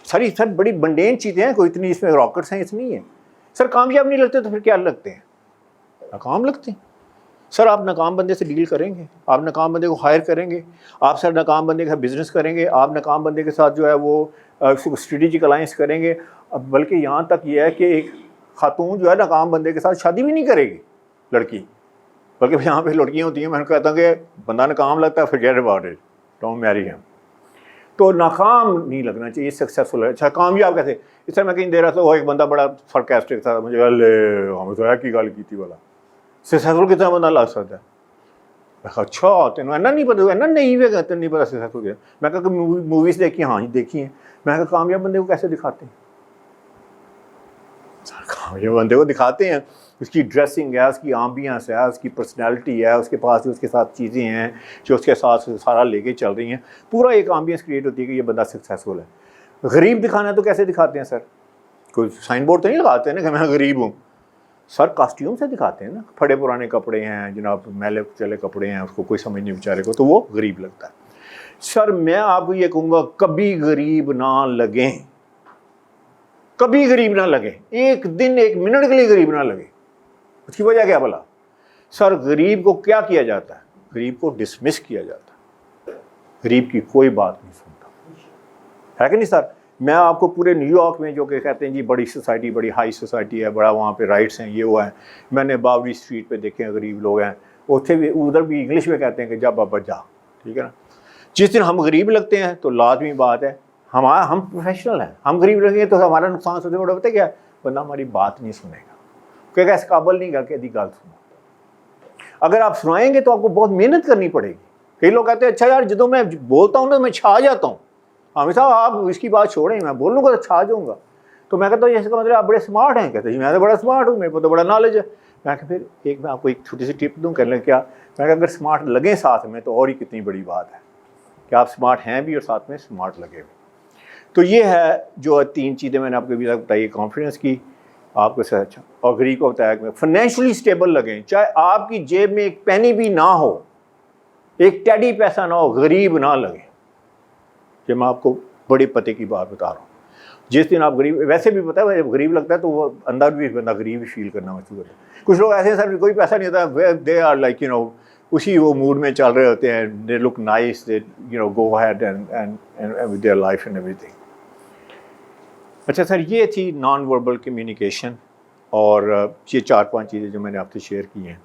سر بڑی بنڈین چیزیں ہیں, کوئی اتنی اس میں راکٹس ہیں اس نہیں ہے. سر کامیاب نہیں لگتے تو پھر کیا لگتے ہیں؟ ناکام لگتے ہیں. سر آپ ناکام بندے سے ڈیل کریں گے, آپ ناکام بندے کو ہائر کریں گے, آپ سر ناکام بندے کے ساتھ بزنس کریں گے, آپ ناکام بندے کے ساتھ جو ہے وہ اسٹریٹجک الائنس کریں گے. بلکہ یہاں تک یہ ہے کہ ایک خاتون جو ہے ناکام بندے کے ساتھ شادی بھی نہیں کرے گی لڑکی, بلکہ یہاں پہ لڑکیاں ہوتی ہیں, میں نے کہتا ہوں کہ بندہ ناکام لگتا ہے forget about it, don't marry him. تو ناکام نہیں لگنا چاہیے، سکسیزفل ہے. اچھا کامیاب کیسے؟ اس طرح میں کہیں دے رہا تھا، وہ ایک بندہ بڑا سرکاسٹک تھا، مجھے ہمیں تو کی گل کی والا سکسیزفل کتنا بندہ لگ سکتا ہے. میں کہا اچھا تینوں اینا نہیں پتا، اینا نہیں ہوئے گا، تین نہیں پتا سکسیزفل کیا. میں کہا کہ موویز دیکھی؟ ہاں جی دیکھی ہیں. میں کہا کامیاب بندے کو کیسے دکھاتے ہیں؟ کامیاب بندے کو دکھاتے ہیں اس کی ڈریسنگ ہے، اس کی آمبیانس ہے، اس کی پرسنالٹی ہے، اس کے پاس اس کے ساتھ چیزیں ہیں جو اس کے ساتھ سارا لے کے چل رہی ہیں، پورا ایک آمبیانس کریٹ ہوتی ہے کہ یہ بندہ سکسیزفل ہے. غریب دکھانا تو کیسے دکھاتے ہیں سر؟ کوئی سائن بورڈ تو نہیں لگاتے ہیں نا کہ میں غریب ہوں. سر کاسٹیوم سے دکھاتے ہیں نا، پھڑے پرانے کپڑے ہیں جناب، میلے چلے کپڑے ہیں، اس کو کوئی سمجھ نہیں بیچارے کو، تو وہ غریب لگتا ہے. سر میں آپ کو یہ کہوں گا کبھی غریب نہ لگیں، کبھی غریب نہ لگیں، ایک دن ایک منٹ کے لیے غریب نہ لگے. اس کی وجہ کیا بھلا؟ سر غریب کو کیا کیا جاتا ہے؟ غریب کو ڈسمس کیا جاتا ہے، غریب کی کوئی بات نہیں سنتا ہے کہ نہیں سر؟ میں آپ کو پورے نیو یارک میں جو کہ کہتے ہیں جی بڑی سوسائٹی، بڑی ہائی سوسائٹی ہے، بڑا وہاں پہ رائٹس ہیں، یہ وہ ہیں، میں نے باوری اسٹریٹ پہ دیکھے ہیں غریب لوگ ہیں، اتنے بھی ادھر بھی انگلش میں کہتے ہیں کہ جا بابا جا، ٹھیک ہے نا. جس دن ہم غریب لگتے ہیں تو لازمی بات ہے ہم پروفیشنل ہیں، ہم غریب لگیں گے تو ہمارا نقصان سب سے بڑا پتہ کیا ہے؟ بندہ ہماری بات نہیں سنے گا، کیونکہ اس قابل نہیں گا کہ دی گل سنو. اگر آپ سنائیں گے تو آپ کو بہت محنت کرنی پڑے گی. کئی لوگ کہتے ہیں اچھا یار جدوں میں بولتا ہوں نا میں چھا جاتا ہوں. ہاں صاحب آپ اس کی بات چھوڑیں، میں بولوں گا تو چھا جاؤں گا. تو میں کہتا ہوں اس کا مطلب آپ بڑے اسمارٹ ہیں. کہتے ہیں میں تو بڑا اسمارٹ ہوں، میرے کو تو بڑا نالج ہے. میں کہ پھر میں آپ کو ایک چھوٹی سی ٹپ دوں، کر لیں کیا؟ میں کہ اگر اسمارٹ لگیں ساتھ میں تو اور ہی کتنی بڑی بات ہے کہ آپ اسمارٹ ہیں بھی اور ساتھ میں اسمارٹ لگے بھی. تو یہ ہے جو 3 چیزیں میں نے آپ کو ابھی تک بتائی. کانفیڈنس کی آپ کو سے اچھا، اور غریب کو بتایا کہ فائنینشلی اسٹیبل لگیں، چاہے آپ کی جیب میں ایک پینی بھی نہ ہو، ایک ٹیڈی پیسہ نہ ہو، غریب نہ لگیں. کہ میں آپ کو بڑے پتے کی بات بتا رہا ہوں. جس دن آپ غریب، ویسے بھی پتہ ہے جب غریب لگتا ہے تو وہ اندر بھی بندہ غریب ہی فیل کرنا مشہور ہوتا ہے. کچھ لوگ ایسے ہیں سر کوئی پیسہ نہیں ہوتا، دے آر لائک اسی وہ موڈ میں چل رہے ہوتے ہیں، they look nice, they go head and with their life and everything. اچھا سر یہ تھی نان وربل کمیونیکیشن، اور یہ 4-5 چیزیں جو میں نے آپ سے شیئر کی ہیں.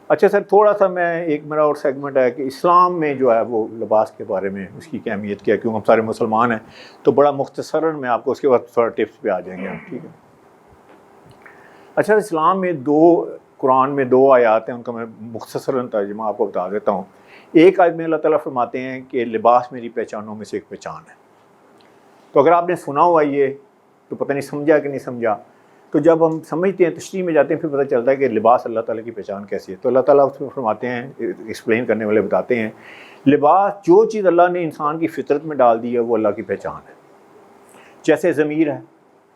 اچھا سر تھوڑا سا میں ایک میرا اور سیگمنٹ ہے کہ اسلام میں جو ہے وہ لباس کے بارے میں اس کی اہمیت کیا ہے، کیونکہ ہم سارے مسلمان ہیں تو بڑا مختصراً میں آپ کو اس کے بعد تھوڑا ٹپس پہ آ جائیں گے ہم، ٹھیک ہے. اچھا اسلام میں قرآن میں 2 آیات ہیں، ان کا میں مختصراً ترجمہ آپ کو بتا دیتا ہوں. ایک آیت میں اللہ تعالیٰ فرماتے ہیں کہ لباس میری پہچانوں میں سے ایک پہچان ہے. تو اگر آپ نے سنا ہوا یہ تو پتہ نہیں سمجھا کہ نہیں سمجھا. تو جب ہم سمجھتے ہیں، تشریح میں جاتے ہیں، پھر پتہ چلتا ہے کہ لباس اللہ تعالیٰ کی پہچان کیسی ہے. تو اللہ تعالیٰ اس میں فرماتے ہیں، ایکسپلین کرنے والے بتاتے ہیں، لباس جو چیز اللہ نے انسان کی فطرت میں ڈال دی ہے وہ اللہ کی پہچان ہے. جیسے ضمیر ہے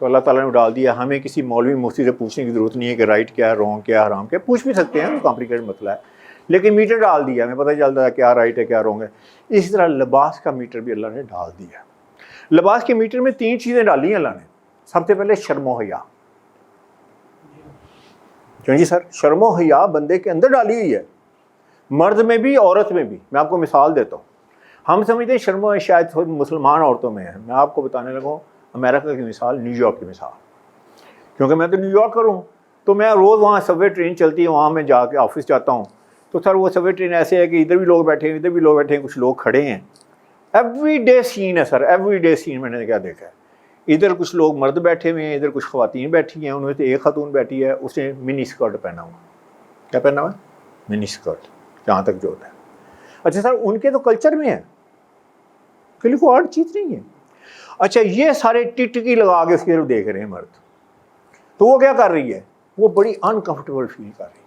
تو اللہ تعالیٰ نے ڈال دیا، ہمیں کسی مولوی مفتی سے پوچھنے کی ضرورت نہیں ہے کہ رائٹ کیا ہے، رانگ کیا ہے، حرام کیا ہے. پوچھ بھی سکتے ہیں، کمپلیکیٹڈ مسئلہ ہے، لیکن میٹر ڈال دیا، ہمیں پتہ چلتا ہے کیا رائٹ ہے کیا رانگ ہے. اسی طرح لباس کا میٹر بھی اللہ نے ڈال دیا. لباس کے میٹر میں 3 چیزیں ڈالی ہیں اللہ نے. سب سے پہلے شرم و حیا. جی سر شرم و حیا بندے کے اندر ڈالی ہوئی ہے، مرد میں بھی عورت میں بھی. میں آپ کو مثال دیتا ہوں. ہم سمجھتے ہیں شرم و حیا شاید مسلمان عورتوں میں ہے. میں آپ کو بتانے لگا ہوں امریکہ کی مثال، نیو یارک کی مثال. کیونکہ میں تو نیو یارک ہوں تو میں روز وہاں سب وے ٹرین چلتی ہے، وہاں میں جا کے آفس جاتا ہوں. تو سر وہ سب وے ٹرین ایسے ہے کہ ادھر بھی لوگ بیٹھے ہیں، ادھر بھی لوگ بیٹھے ہیں، کچھ لوگ کھڑے ہیں. ایوری ڈے سین ہے سر، ایوری ڈے سین. میں نے کیا دیکھا ہے، ادھر کچھ لوگ مرد بیٹھے ہوئے ہیں، ادھر کچھ خواتین بیٹھی ہیں. ان میں سے ایک خاتون بیٹھی ہے، اس نے منی اسکرٹ پہنا ہوا. کیا پہنا ہوا ہے؟ منی اسکرٹ، جہاں تک جو ہوتا ہے. اچھا سر ان کے تو کلچر میں ہے کہ لیے کوئی آرٹ چیز نہیں ہے. اچھا یہ سارے ٹکی لگا کے اس کے دیکھ رہے ہیں مرد. تو وہ کیا کر رہی ہے؟ وہ بڑی انکمفرٹیبل فیل کر رہی ہے.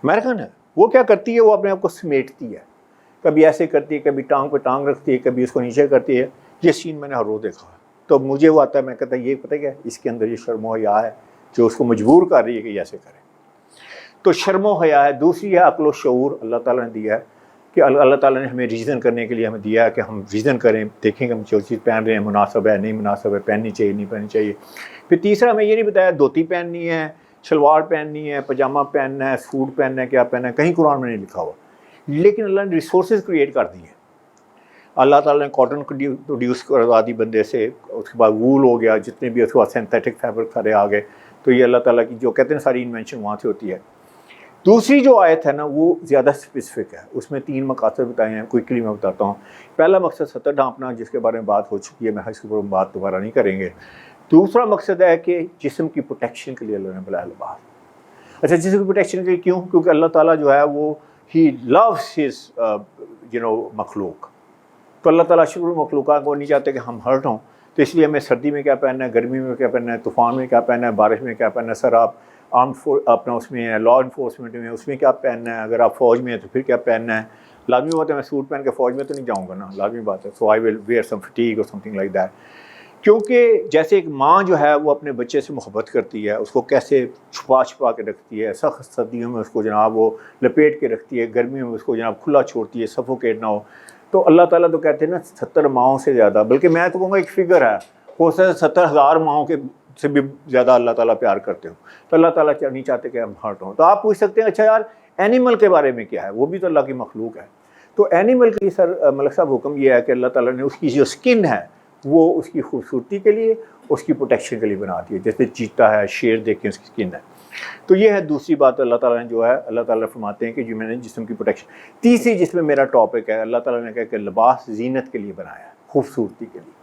امریکن ہے، وہ کیا کرتی ہے؟ وہ اپنے آپ کو سمیٹتی ہے، کبھی ایسے کرتی ہے، کبھی ٹانگ پہ ٹانگ رکھتی ہے، کبھی اس کو نیچے کرتی ہے. یہ سین میں نے ہر روز دیکھا ہے. تو مجھے وہ آتا ہے، میں کہتا ہے یہ پتہ کیا ہے، اس کے اندر یہ شرم و حیا ہے جو اس کو مجبور کر رہی ہے کہ یہ ایسے کرے. تو شرم و حیا ہے. دوسری ہے عقل و شعور. اللہ تعالیٰ نے دیا ہے کہ اللہ تعالیٰ نے ہمیں ریزن کرنے کے لیے ہمیں دیا ہے کہ ہم ریزن کریں، دیکھیں کہ ہم جو چیز پہن رہے ہیں مناسب ہے نہیں مناسب ہے، پہننی چاہیے نہیں پہننی چاہیے. پھر تیسرا ہمیں یہ نہیں بتایا دھوتی پہننی ہے، شلوار پہننی ہے، پاجامہ پہننا ہے، سوٹ پہننا ہے، کیا پہننا ہے، کہیں قرآن میں نہیں لکھا ہوا. لیکن اللہ نے ریسورسز کریٹ کر دی ہیں. اللہ تعالیٰ نے کاٹن پروڈیوس کروا دی بندے سے، اس کے بعد وول ہو گیا، جتنے بھی اس کے بعد سینتھیٹک فیبرک سارے آ گئے. تو یہ اللہ تعالیٰ کی جو کہتے ہیں ساری انوینشن وہاں سے ہوتی ہے. دوسری جو آیت ہے نا وہ زیادہ اسپیسیفک ہے، اس میں 3 مقاصد بتائے ہیں، کوئکلی میں بتاتا ہوں۔ پہلا مقصد ستر ڈھانپنا، جس کے بارے میں بات ہو چکی ہے، میں اس کے اوپر بات دوبارہ نہیں کریں گے۔ دوسرا مقصد ہے کہ جسم کی پروٹیکشن کے لیے اللہ نے بلایا لباس۔ اچھا، جسم کی پروٹیکشن کے لیے کیوں؟ کیونکہ اللہ تعالیٰ جو ہے وہ ہی لوز ہز مخلوق، تو اللہ تعالیٰ شکر مخلوقات کو نہیں چاہتے کہ ہم ہرٹ ہوں، تو اس لیے ہمیں سردی میں کیا پہننا ہے، گرمی میں کیا پہننا ہے، طوفان میں کیا پہننا ہے، بارش میں کیا پہننا ہے۔ سر آپ اپنا اس میں ہے لا انفورسمنٹ میں، اس میں کیا پہننا ہے، اگر آپ فوج میں ہیں تو پھر کیا پہننا ہے۔ لازمی بات ہے میں سوٹ پہن کے فوج میں تو نہیں جاؤں گا نا، لازمی بات ہے۔ سو آئی ول ویئر سم فٹیگ اور سم تھنگ لائک دیٹ۔ کیونکہ جیسے ایک ماں جو ہے وہ اپنے بچے سے محبت کرتی ہے، اس کو کیسے چھپا چھپا کے رکھتی ہے، سخت سردیوں میں اس کو جناب وہ لپیٹ کے رکھتی ہے، گرمیوں میں اس کو جناب کھلا چھوڑتی ہے، سفوکیٹ نہ ہو، تو اللہ تعالیٰ تو کہتے ہیں نا 70 ماؤں سے زیادہ، بلکہ میں تو کہوں گا ایک فگر ہے، ہو سکتا ہے 70,000 ماؤں کے سے بھی زیادہ اللہ تعالیٰ پیار کرتے ہوں، تو اللہ تعالیٰ نہیں چاہتے کہ ہم ہرٹ ہوں۔ تو آپ پوچھ سکتے ہیں اچھا یار اینیمل کے بارے میں کیا ہے، وہ بھی تو اللہ کی مخلوق ہے۔ تو اینیمل کے لیے سر ملک صاحب حکم یہ ہے کہ اللہ تعالیٰ نے اس کی جو سکن ہے وہ اس کی خوبصورتی کے لیے، اس کی پروٹیکشن کے لیے بنا دی ہے، جیسے چیتا ہے، شیر دیکھیں اس کی سکن ہے۔ تو یہ ہے دوسری بات اللہ تعالیٰ نے جو ہے، اللہ تعالیٰ فرماتے ہیں کہ جو میں نے جسم کی پروٹیکشن۔ تیسری جس میں میرا ٹاپک ہے، اللہ تعالیٰ نے کہا کہ لباس زینت کے لیے بنایا ہے، خوبصورتی کے لیے۔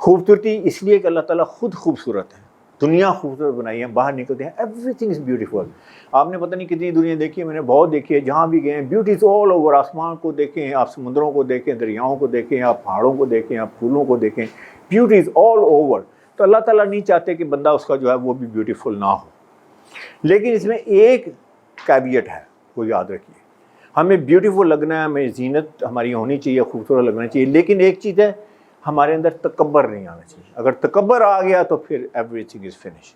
خوبصورتی اس لیے کہ اللہ تعالیٰ خود خوبصورت ہے، دنیا خوبصورت بنائی ہے، باہر نکلتے ہیں ایوری تھنگ از بیوٹیفل۔ آپ نے پتہ نہیں کتنی دنیا دیکھی ہے، میں نے بہت دیکھی ہے، جہاں بھی گئے ہیں بیوٹیز آل اوور۔ آسمان کو دیکھیں آپ، سمندروں کو دیکھیں، دریاؤں کو دیکھیں آپ، پہاڑوں کو دیکھیں آپ، پھولوں کو دیکھیں، بیوٹیز آل اوور۔ تو اللہ تعالیٰ نہیں چاہتے کہ بندہ اس کا جو ہے وہ بھی بیوٹیفل نہ ہو، لیکن اس میں ایک کیویٹ ہے، وہ یاد رکھیے، ہمیں بیوٹیفل لگنا ہے، ہمیں زینت ہماری ہونی چاہیے، خوبصورت لگنا چاہیے، لیکن ایک چیز ہے ہمارے اندر تکبر نہیں آنا چاہیے۔ اگر تکبر آ گیا تو پھر ایوری تھنگ از فنش۔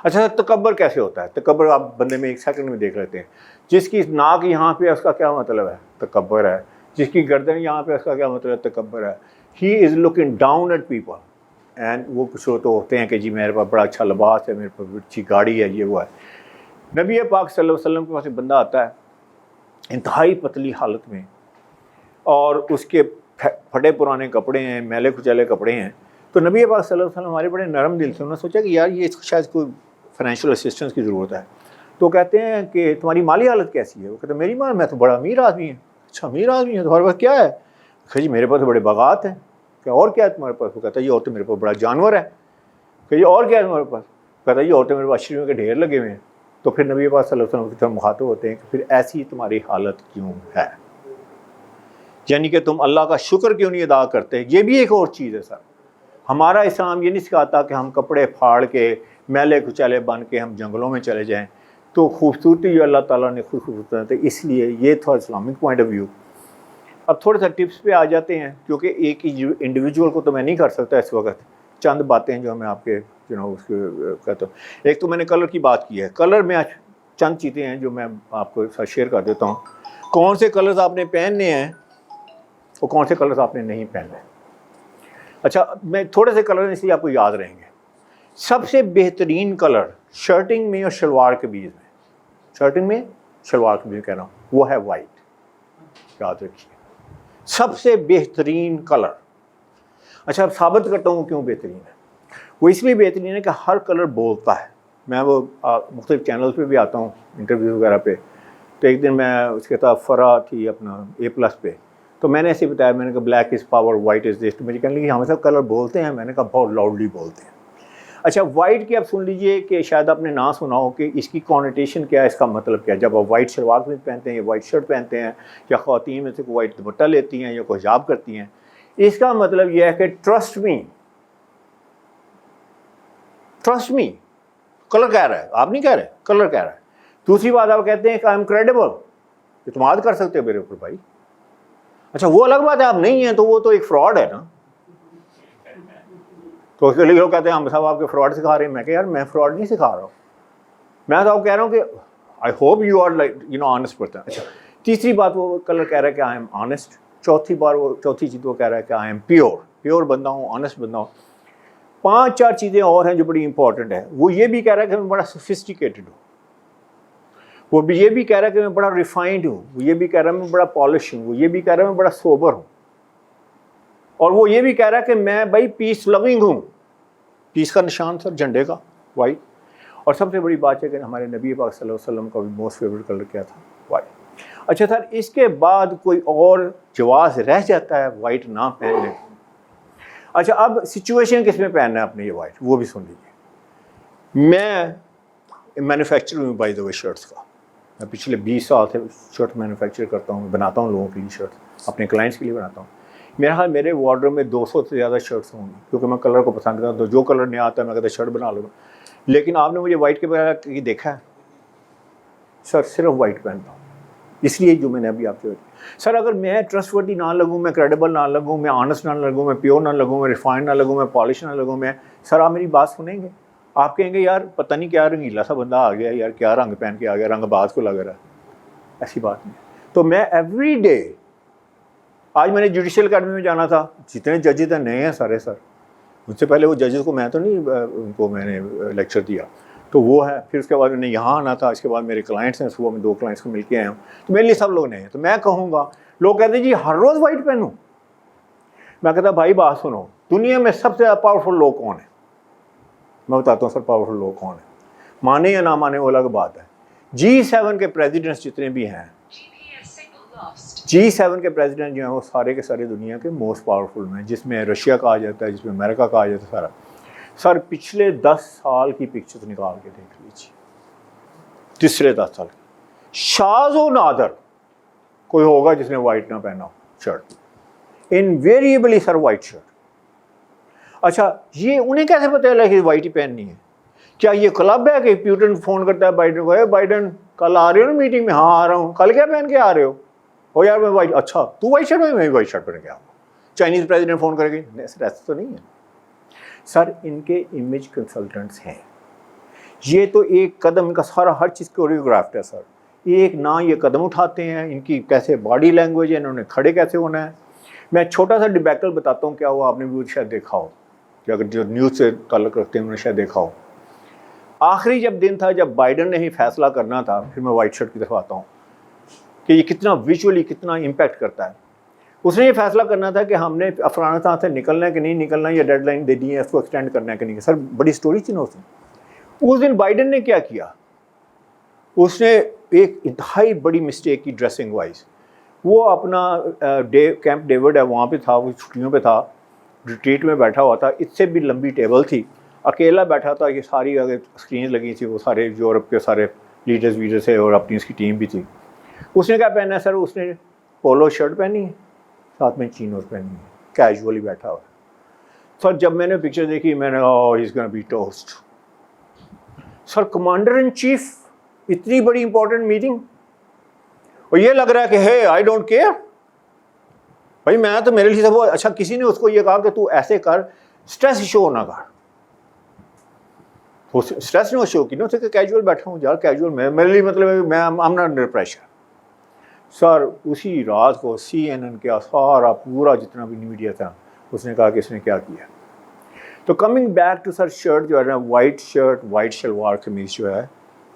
اچھا تکبر کیسے ہوتا ہے؟ تکبر آپ بندے میں ایک سیکنڈ میں دیکھ لیتے ہیں۔ جس کی ناک یہاں پہ اس کا کیا مطلب ہے؟ تکبر ہے۔ جس کی گردن یہاں پہ اس کا کیا مطلب ہے؟ تکبر ہے۔ He is looking down at people, and وہ کچھ تو ہوتے ہیں کہ جی میرے پاس بڑا اچھا لباس ہے، میرے پاس اچھی گاڑی ہے، یہ وہ ہے۔ نبی پاک صلی اللہ علیہ وسلم کے پاس ایک بندہ آتا ہے انتہائی پتلی حالت میں، اور اس کے پھٹے پرانے کپڑے ہیں، میلے کچیلے کپڑے ہیں، تو نبی پاک صلی اللہ علیہ وسلم ہمارے بڑے نرم دل سے، انہوں نے سوچا کہ یار یہ شاید کوئی فائنینشیل اسسٹنس کی ضرورت ہے، تو کہتے ہیں کہ تمہاری مالی حالت کیسی ہے؟ وہ کہتے ہیں میری ماں، میں تو بڑا امیر آدمی ہوں۔ اچھا امیر آدمی ہے، تمہارے پاس کیا ہے؟ کہ جی میرے پاس تو بڑے باغات ہیں۔ کہ اور کیا ہے تمہارے پاس؟ وہ کہتا ہے یہ اور تو میرے پاس بڑا جانور ہے۔ کہ یہ اور کیا ہے تمہارے پاس؟ کہتا ہے یہ اور تو میرے پاس اشریوں کے ڈھیر لگے ہوئے ہیں۔ تو پھر نبی پاک صلی اللہ علیہ وسلم کی طرف مخاطب ہوتے ہیں کہ پھر ایسی تمہاری حالت کیوں ہے؟ یعنی کہ تم اللہ کا شکر کیوں نہیں ادا کرتے؟ یہ بھی ایک اور چیز ہے سر۔ ہمارا اسلام یہ نہیں سکھاتا کہ ہم کپڑے پھاڑ کے میلے کچیلے بن کے ہم جنگلوں میں چلے جائیں۔ تو خوبصورتی جو اللہ تعالیٰ نے خود خوبصورت ہے، اس لیے یہ تھا اسلامک پوائنٹ آف ویو۔ اب تھوڑے سا ٹپس پہ آ جاتے ہیں، کیونکہ ایک ہی انڈیویجول کو تو میں نہیں کر سکتا اس وقت۔ چند باتیں جو میں آپ کے اس کے کہتا ہوں۔ ایک تو میں نے کلر کی بات کی ہے، کلر میں چند چیزیں ہیں جو میں آپ کو ساتھ شیئر کر دیتا ہوں۔ کون سے کلرز آپ نے پہننے ہیں اور کون سے کلرز آپ نے نہیں پہننے۔ اچھا میں تھوڑے سے کلر اس لیے آپ کو یاد رہیں گے۔ سب سے بہترین کلر شرٹنگ میں اور شلوار کے بیچ میں، شرٹنگ میں شلوار کے بیچ میں کہہ رہا ہوں، وہ ہے وائٹ، یاد رکھیے، سب سے بہترین کلر۔ اچھا اب ثابت کرتا ہوں کیوں بہترین ہے۔ وہ اس لیے بہترین ہے کہ ہر کلر بولتا ہے۔ میں وہ مختلف چینلز پہ بھی آتا ہوں انٹرویوز وغیرہ پہ، تو ایک دن میں اس کے ساتھ فرا تھی اپنا A+ پہ، تو میں نے ایسے بتایا، میں نے کہا بلیک از پاور، وائٹ از دس، تو مجھے کہنے لگی ہم سب کلر بولتے ہیں۔ میں نے کہا بہت لاؤڈلی بولتے ہیں۔ اچھا وائٹ کی آپ سن لیجئے کہ شاید آپ نے نہ سنا ہو کہ اس کی کانوٹیشن کیا ہے، اس کا مطلب کیا ہے۔ جب آپ وائٹ شلوار قمیض پہنتے ہیں یا وائٹ شرٹ پہنتے ہیں، یا خواتین میں سے کوئی وائٹ دوپٹہ لیتی ہیں یا کوئی حجاب کرتی ہیں، اس کا مطلب یہ ہے کہ trust me, trust me, colour کہہ رہا ہے، آپ نہیں کہہ رہے، کلر کہہ رہا ہے۔ دوسری بات آپ کہتے ہیں کہ آئی ایم کریڈیبل، اعتماد کر سکتے ہو میرے اوپر بھائی۔ اچھا وہ الگ بات ہے، آپ نہیں ہیں تو وہ تو ایک فراڈ ہے نا۔ تو اس کے لیے لوگ کہتے ہیں ہم صاحب آپ کے فراڈ سکھا رہے ہیں۔ میں کہ یار میں فراڈ نہیں سکھا رہا ہوں، میں تو آپ کہہ رہا ہوں کہ I hope you are like honest person. اچھا تیسری بات وہ کلر کہہ رہا ہے کہ آئی ایم آنیسٹ۔ چوتھی چیز وہ کہہ رہا ہے کہ آئی ایم پیور بندہ ہوں، آنیسٹ بندہ ہوں۔ 5-4 چیزیں اور ہیں جو بڑی امپورٹنٹ ہے۔ وہ یہ بھی کہہ رہا ہے کہ میں بڑا سوفسٹیکیٹڈ ہوں، وہ بھی یہ بھی کہہ رہا ہے کہ میں بڑا ریفائنڈ ہوں، وہ یہ بھی کہہ رہا ہے میں بڑا پالش ہوں، وہ یہ بھی کہہ رہا ہے میں بڑا سوبر ہوں، اور وہ یہ بھی کہہ رہا ہے کہ میں بھائی پیس لونگ ہوں۔ پیس کا نشان سر جھنڈے کا وائٹ، اور سب سے بڑی بات ہے کہ ہمارے نبی پاک صلی اللہ علیہ وسلم کا بھی موسٹ فیوریٹ کلر کیا تھا؟ وائٹ. اچھا سر اس کے بعد کوئی اور جواز رہ جاتا ہے وائٹ نہ پہننے؟ اچھا اب سچویشن کس میں پہننا ہے آپ نے یہ وائٹ، وہ بھی سن لیجیے. میں مینوفیکچر ہوں بائی دا وے شرٹس کا، میں پچھلے 20 سال سے شرٹ مینوفیکچر کرتا ہوں، بناتا ہوں لوگوں کے لیے شرٹ، اپنے کلائنٹس کے لیے بناتا ہوں. میرا خیال میرے وارڈروب میں 200 سے زیادہ شرٹس ہوں گی، کیونکہ میں کلر کو پسند کرتا ہوں، تو جو کلر نہیں آتا ہے میں کہتا شرٹ بنا لوں گا. لیکن آپ نے مجھے وائٹ کے بغیر کہیں دیکھا ہے؟ سر صرف وائٹ پہنتا ہوں، اس لیے جو میں نے ابھی آپ سے سر اگر میں ٹرسٹ ورتھی نہ لگوں، میں کریڈیبل نہ لگوں، میں آنسٹ نہ لگوں، میں پیور نہ لگوں، میں ریفائنڈ نہ لگوں، میں پالش نہ لگوں، میں سر آپ میری بات سنیں گے؟ آپ کہیں گے یار پتہ نہیں کیا رنگیلا سا بندہ آ گیا یار، کیا رنگ پہن کے آ گیا، رنگ باز کو لگ رہا ہے. ایسی بات نہیں. تو میں ایوری ڈے، آج میں نے جوڈیشل اکیڈمی میں جانا تھا، جتنے ججز ہیں نئے ہیں سارے سر، ان سے پہلے وہ ججز کو میں تو نہیں ان کو میں نے لیکچر دیا، تو وہ ہے. پھر اس کے بعد میں نے یہاں آنا تھا، اس کے بعد میرے کلائنٹس ہیں، صبح میں 2 کلائنٹس کو مل کے آیا ہوں، تو میرے لیے سب لوگ نئے ہیں. تو میں کہوں گا، لوگ کہتے ہیں جی ہر روز وائٹ پہنوں. میں کہتا بھائی بات سنو، دنیا میں سب سے زیادہ پاورفل لوگ کون ہیں؟ میں بتاتا ہوں سر پاورفل لوگ کون ہیں، مانے یا نہ مانے وہ الگ بات ہے. G7 کے پریزیڈنٹس جتنے بھی ہیں، G7 کے پریزیڈنٹ جو ہیں وہ سارے کے سارے دنیا کے موسٹ پاورفل میں، جس میں رشیا کہا جاتا ہے، جس میں امریکہ کہا جاتا ہے سارا. سر پچھلے 10 سال کی پکچر نکال کے دیکھ لیجیے، تیسرے 10 سال کی، شاذ و نادر کوئی ہوگا جس نے وائٹ نہ پہنا ہو shirt, invariably sir white shirt. اچھا یہ انہیں کیسے پتہ چلا کہ وائٹ ہی پہننی ہے؟ کیا یہ کلب ہے کہ پیوٹن فون کرتا ہے بائیڈن کو، اے بائیڈن کل آ رہے ہو نا میٹنگ میں؟ ہاں آ رہا ہوں. کل کیا پہن کے آ رہے ہو یار میں وائٹ. اچھا تو وائٹ شرٹ میں وائٹ شرٹ پہن کے آؤں. چائنیز پریزیڈنٹ فون کرے گی، ایسا تو نہیں ہے سر. ان کے امیج کنسلٹنٹس ہیں، یہ تو ایک قدم، ان کا سارا ہر چیز کوریوگرافڈ ہے سر. ایک نہ یہ قدم اٹھاتے ہیں، ان کی کیسے باڈی لینگویج ہے، انہوں نے کھڑے کیسے ہونا ہے. میں چھوٹا سا ڈیبیکل بتاتا ہوں کیا ہوا، آپ نے بھی شاید دیکھا ہو، کہ اگر جو نیوز سے تعلق رکھتے ہیں انہوں نے شاید دیکھا ہو. آخری جب دن تھا، جب بائیڈن نے ہی فیصلہ کرنا تھا، پھر میں وائٹ شرٹ کی طرف آتا ہوں کہ یہ کتنا ویژولی کتنا امپیکٹ کرتا ہے. اس نے یہ فیصلہ کرنا تھا کہ ہم نے افغانستان سے نکلنا ہے کہ نہیں نکلنا، یا ڈیڈ لائن دے دی ہے، اس کو ایکسٹینڈ کرنا ہے کہ نہیں. سر بڑی سٹوری تھی نا اس دن. اس دن بائیڈن نے کیا کیا، اس نے ایک انتہائی بڑی مسٹیک کی ڈریسنگ وائز. وہ اپنا کیمپ ڈیوڈ ہے وہاں پہ تھا، وہ چھٹیوں پہ تھا، ریٹریٹ میں بیٹھا ہوا تھا. اس سے بھی لمبی ٹیبل تھی، اکیلا بیٹھا تھا. یہ ساری اگر اسکرین لگی تھی، وہ سارے یورپ کے سارے لیڈرز ویڈرز تھے اور اپنی اس کی ٹیم بھی تھی. اس نے کیا پہنا ہے سر؟ اس نے پولو شرٹ پہنی ہے، ساتھ میں چینوز پہنی ہے، کیجولی بیٹھا ہوا. سر جب میں نے پکچر دیکھی میں نے he is gonna be toast. Sir commander in chief, اتنی بڑی امپورٹنٹ میٹنگ، اور یہ لگ رہا ہے کہ ہے آئی ڈونٹ کیئر. بھائی میں تو میرے لیے سب. اچھا کسی نے اس کو یہ کہا کہ تو ایسے کر، اسٹریس شو نہ کر. اسٹریس نہ شو کی نا، کہ کیجول بیٹھا ہوں یار، کیجول میں میرے لیے مطلب ہے میں آم ناٹ انڈر پریشر. سر اسی رات کو CNN کا سارا پورا جتنا بھی میڈیا تھا، اس نے کہا کہ اس نے کیا کیا. تو coming back to sir shirt جو ہے نا، white shirt white shalwar kameez جو ہے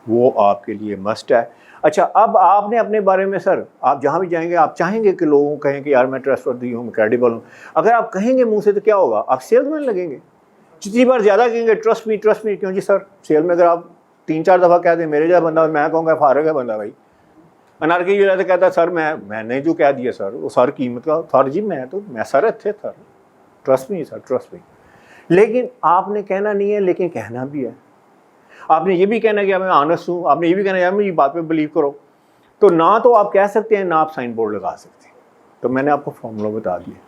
وہ آپ کے لیے مسٹ ہے. اچھا اب آپ نے اپنے بارے میں سر، آپ جہاں بھی جائیں گے آپ چاہیں گے کہ لوگوں کو کہیں کہ یار میں ٹرسٹ ورتھی ہوں، میں کریڈیبل ہوں. اگر آپ کہیں گے منہ سے تو کیا ہوگا؟ آپ سیلز مین لگیں گے. جتنی بار زیادہ کہیں گے ٹرسٹ می ٹرسٹ می، کیوں جی سر سیل میں اگر آپ 3-4 دفعہ کہہ دیں میرے جیسا بندہ، میں کہوں گا فارغ ہے بندہ. بھائی انارکی جو ہے کہتا ہے سر میں نے جو کہہ دیا سر وہ سر قیمت کا سر جی میں سر تھے سر، ٹرسٹ می سر ٹرسٹ می. لیکن آپ نے کہنا نہیں ہے، لیکن کہنا بھی ہے. آپ نے یہ بھی کہنا کہ میں آنسٹ ہوں، آپ نے یہ بھی کہنا یار میری بات پہ بلیو کرو. تو نہ تو آپ کہہ سکتے ہیں، نہ آپ سائن بورڈ لگا سکتے ہیں. تو میں نے آپ کو فارمولہ بتا دیا.